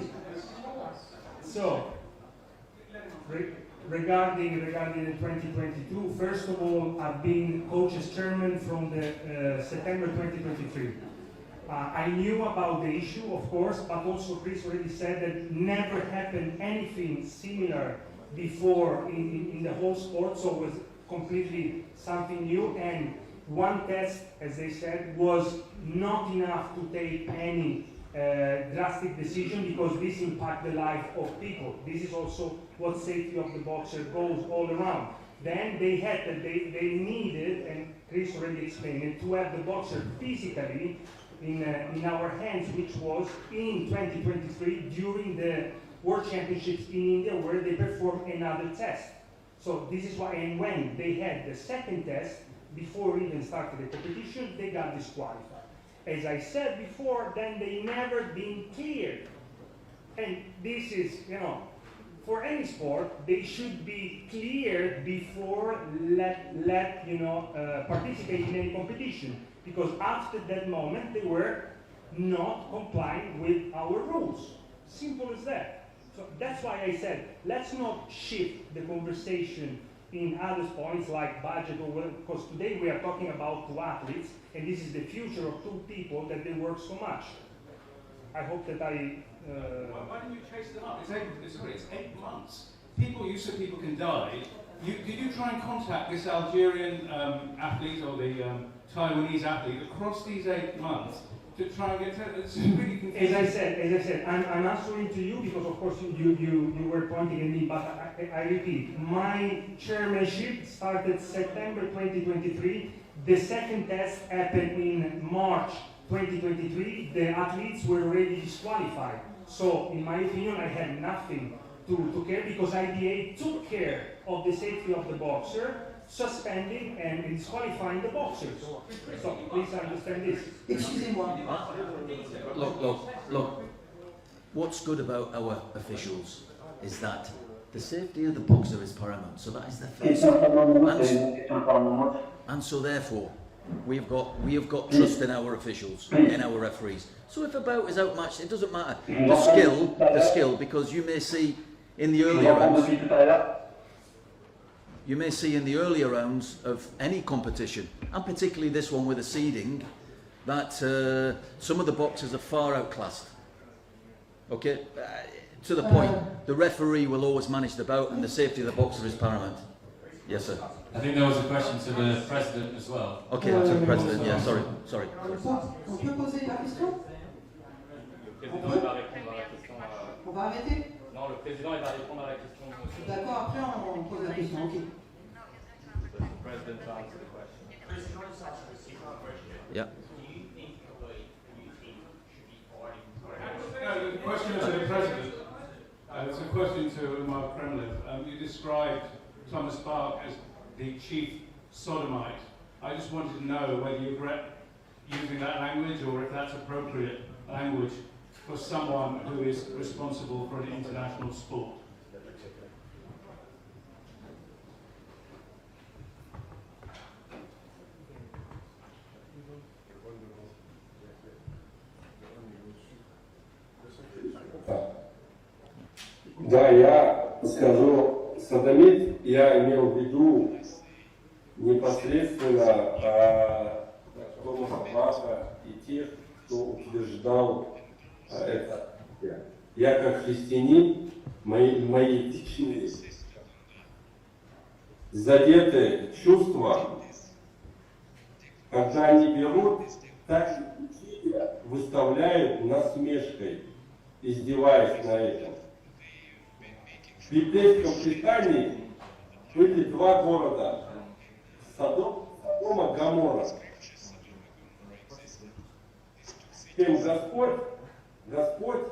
N: So, regarding the 2022, first of all, I've been coach's chairman from the September 2023. I knew about the issue, of course, but also Chris already said that never happened anything similar before in the whole sport, so it was completely something new. And one test, as they said, was not enough to take any drastic decision, because this impacts the life of people. This is also what safety of the boxer goes all around. Then they needed, and Chris already explained it, to have the boxer physically in our hands, which was in 2023 during the World Championships in India, where they performed another test. So this is why, and when they had the second test, before even started the competition, they got disqualified. As I said before, then they never been cleared. And this is, you know, for any sport, they should be cleared before participate in any competition. Because after that moment, they were not complying with our rules. Simple as that. So that's why I said, let's not shift the conversation in other points like budget, or because today we are talking about 2 athletes, and this is the future of 2 people that they work so much. I hope that I...
M: Why didn't you chase them up? It's 8 months. You said people can die. Did you try and contact this Algerian athlete or the Taiwanese athlete across these 8 months to try and get to... It's really confusing.
N: As I said, I'm answering to you because of course you were pointing at me, but I repeat, my chairmanship started September 2023, The second test happened in March 2023. The athletes were already disqualified. So, in my opinion, I had nothing to care because IDA took care of the safety of the boxer, suspending and disqualifying the boxers. So, please understand this.
O: Excusez-moi.
H: Look. What's good about our officials is that the safety of the boxer is paramount. So that is the first. And so therefore, we have got trust in our officials, in our referees. So if a bout is outmatched, it doesn't matter. The skill, because you may see in the earlier rounds. You may see in the earlier rounds of any competition, and particularly this one with the seeding, that some of the boxers are far outclassed. Okay, to the point, the referee will always manage the bout, and the safety of the boxer is paramount. Yes, sir.
B: I think there was a question to the president as well.
H: Okay, to the president. Yeah, sorry.
O: On peut poser la question? On va arrêter?
P: Non, le président il va répondre à la question.
O: D'accord, après on pose la question. Ok.
H: Yeah.
M: The question is to the president. It's a question to Mark Kremlin. You described Thomas Bach as the chief sodomite. I just wanted to know whether you regret using that language or if that's appropriate language for someone who is responsible for an international sport.
I: Да, я скажу, содомит, я имел в виду непосредственно Томаса Баха и тех, кто утверждал это. Я как христианин, мои личные задеты чувства, когда они берут, так выставляют насмешкой, издеваясь на этом. В библейском Писании были два города – Содома и Гоморра. Тем Господь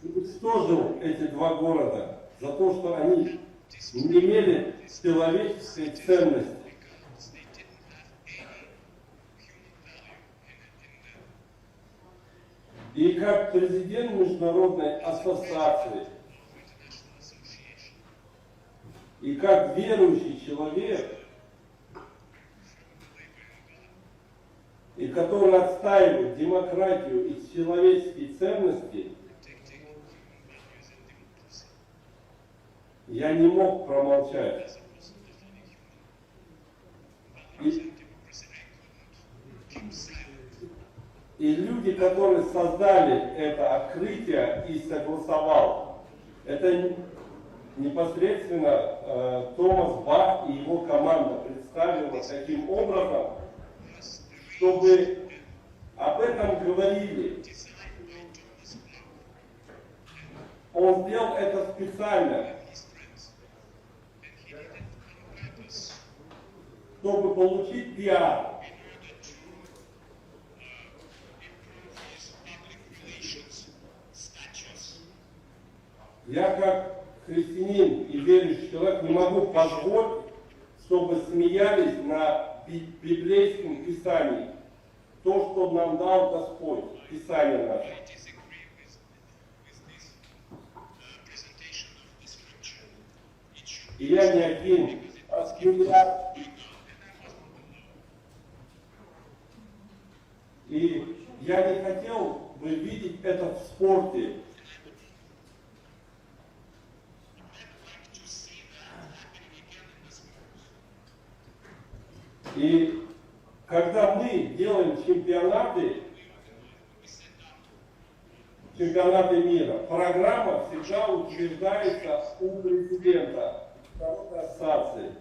I: уничтожил эти два города за то, что они не имели человеческой ценности. И как президент Международной ассоциации, и как верующий человек, и который отстаивает демократию и человеческие ценности, я не мог промолчать. И люди, которые создали это открытие и согласовал, это непосредственно Томас Бах и его команда представила таким образом, чтобы об этом говорили. Он сделал это специально, чтобы получить пиар. Я как христианин и верующий человек не могу позволить, чтобы смеялись на библейском Писании. То, что нам дал Господь, Писание наше. И я не один, а миллиард. И я не хотел бы видеть это в спорте. И когда мы делаем чемпионаты мира, программа всегда утверждается у президента ассоциации.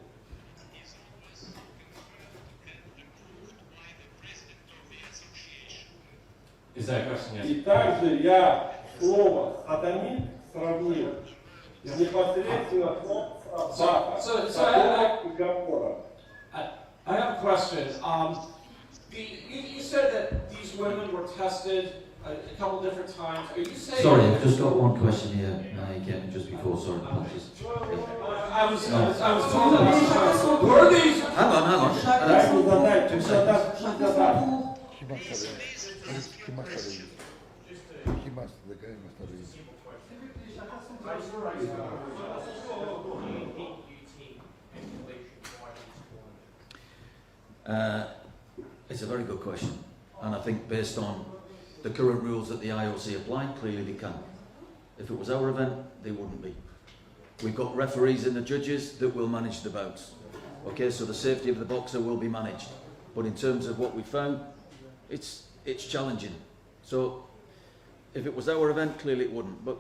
I: И также я слово «сатанит» сравнил непосредственно с Баха, и Гоморра.
Q: I have a question. You said that these women were tested a couple different times. Are you saying?
H: Sorry, I've just got one question here. I came just before. Sorry, apologies.
Q: I was told that. Were these?
H: Hang on. It's a very good question, and I think based on the current rules that the IOC apply, clearly they can. If it was our event, they wouldn't be. We've got referees and the judges that will manage the bouts. Okay, so the safety of the boxer will be managed. But in terms of what we found, it's challenging. So if it was our event, clearly it wouldn't. But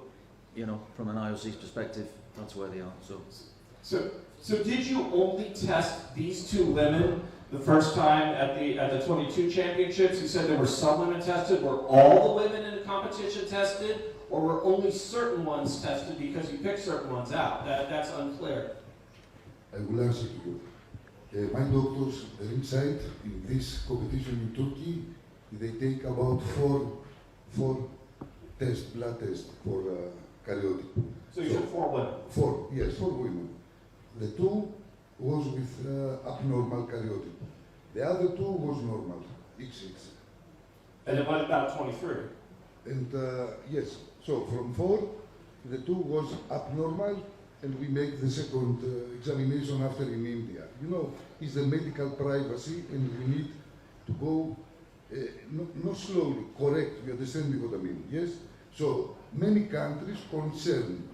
H: you know, from an IOC's perspective, that's where they are.
Q: So did you only test these two women the first time at the 22 championships? You said there were some women tested. Were all the women in the competition tested, or were only certain ones tested because you picked certain ones out? That's unclear.
D: I will answer to you. My doctors ringside in this competition in Turkey, they take about four blood tests for karyotype.
Q: So you said 4 women?
D: 4, yes, 4 women. The 2 was with abnormal karyotype. The other 2 was normal, XX.
Q: And then what about 23?
D: And yes, so from 4, the 2 was abnormal, and we make the second examination after in India. You know, it's the medical privacy, and we need to go not slowly, correct. You understand me what I mean? Yes. So many countries concerned.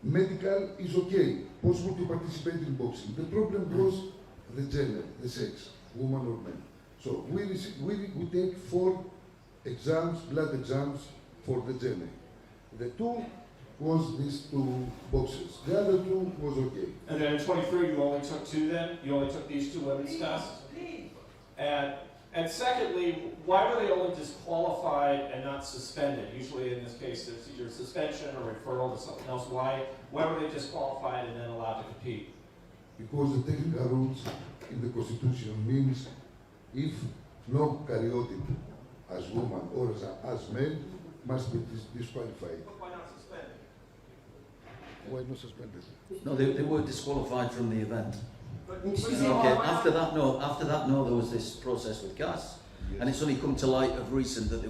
D: Medical is okay, possible to participate in boxing. The problem was the gender, the sex, woman or man. So we take 4 exams, blood exams for the gender. The 2 was these 2 boxes. The other 2 was okay.
Q: And then in 23, you only took 2 then? You only took these 2 women's tests? And secondly, why were they only disqualified and not suspended? Usually in this case, there's either suspension or referral to something else. Why were they disqualified and then allowed to compete?
D: Because the technical rules in the Constitution means if no karyotype as woman or as man must be disqualified.
Q: But why not suspended?
D: Why not suspended?
H: No, they were disqualified from the event.
O: Excuse me.
H: Okay, after that, no, there was this process with gas, and it's only come to light of recent that they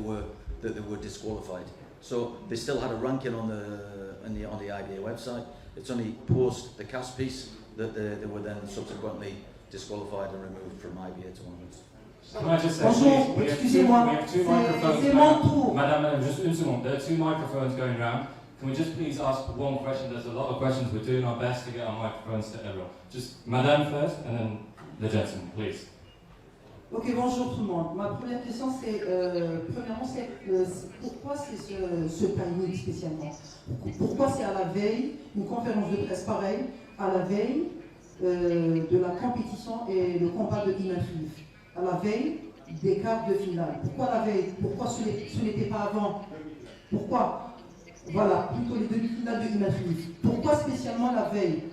H: were disqualified. So they still had a ranking on the IBA website. It's only post the CAS piece that they were then subsequently disqualified and removed from IBA tournaments.
B: Can I just say, please, we have 2 microphones. Madame, just une seconde. There are 2 microphones going round. Can we just please ask one question? There's a lot of questions. We're doing our best to get our microphones to everyone. Just Madame first, and then the gentleman, please.
R: Ok, bonjour tout le monde. Ma première question, c'est, premièrement, c'est pourquoi c'est ce timing spécialement? Pourquoi c'est à la veille, une conférence de presse pareille, à la veille de la compétition et le combat de Iman Khalif, à la veille des quarts de finale? Pourquoi la veille? Pourquoi ce n'était pas avant? Pourquoi? Voilà, plutôt les demi-finales de Iman Khalif. Pourquoi spécialement la veille?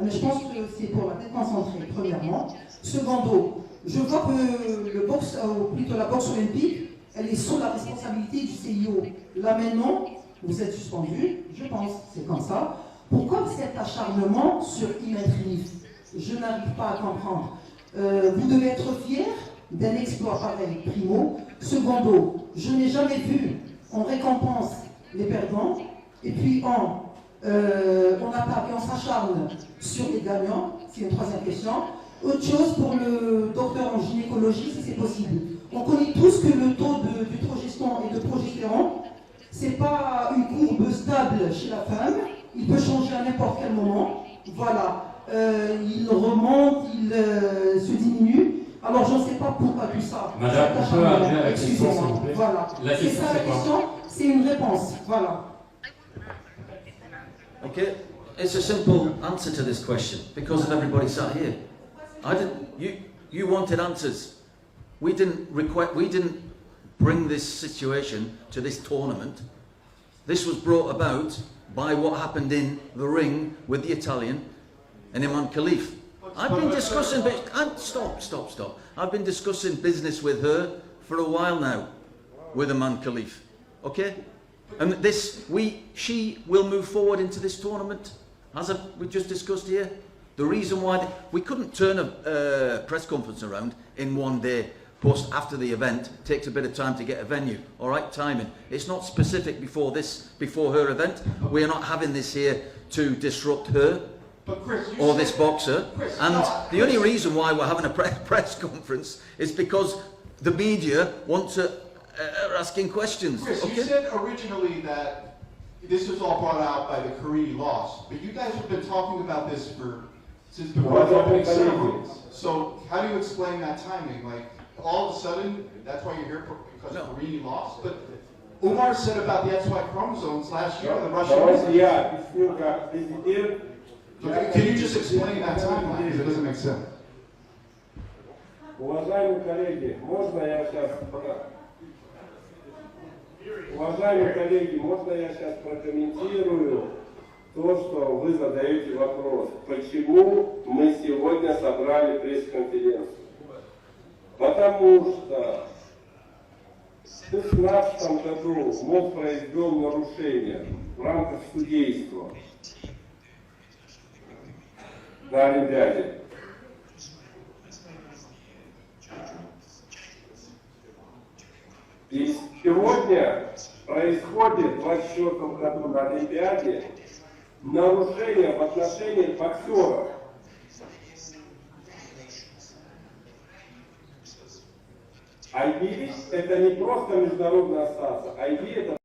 R: Mais je pense que c'est pour la tête concentrée, premièrement. Secondo, je vois que le boxe, plutôt la boxe olympique, elle est sous la responsabilité du CIO. Là maintenant, vous êtes suspendu, je pense, c'est comme ça. Pourquoi cet acharnement sur Iman Khalif? Je n'arrive pas à comprendre. Vous devez être fier d'un exploit pareil, primo. Secondo, je n'ai jamais vu, on récompense les perdants, et puis on attaque et on s'acharne sur les gagnants. C'est une troisième question. Autre chose pour le docteur en gynécologie, si c'est possible. On connaît tous que le taux de progeston et de progestérone, c'est pas une courbe stable chez la femme. Il peut changer à n'importe quel moment. Voilà. Il remonte, il se diminue. Alors je ne sais pas pourquoi tout ça.
B: Madame, on peut arriver à la question, s'il vous plaît.
R: Voilà. C'est ça la question, c'est une réponse. Voilà.
H: Okay, it's a simple answer to this question because of everybody sat here. You wanted answers. We didn't bring this situation to this tournament. This was brought about by what happened in the ring with the Italian and Iman Khalif.
Q: But
H: I've been discussing, stop. I've been discussing business with her for a while now, with Aman Khalif, okay? And she will move forward into this tournament, as we just discussed here. The reason why we couldn't turn a press conference around in one day, post after the event, takes a bit of time to get a venue, all right, timing. It's not specific before her event. We are not having this here to disrupt her.
K: But Chris,
H: or this boxer.
K: Chris,
H: and
K: no,
H: the only reason why we're having a press conference is because the media are asking questions.
K: Chris,
H: okay?
K: you said originally that this was all brought out by the Kariri loss, but you guys have been talking about this since before the opening ceremony. So how do you explain that timing? Like, all of a sudden, that's why you're here because Kariri lost? But Umar said about the XY chromosomes last year, the Russian... Can you just explain that timeline? Because it doesn't make sense.
I: Уважаемые коллеги, можно я сейчас прокомментирую то, что вы задаете вопрос. Почему мы сегодня собрали пресс-конференцию? Потому что в 2016 году МОЗ произвел нарушение в рамках судейства на Олимпиаде. И сегодня происходит в 2024 году на Олимпиаде нарушение в отношении боксеров. IB это не просто международная ассоциация, IB это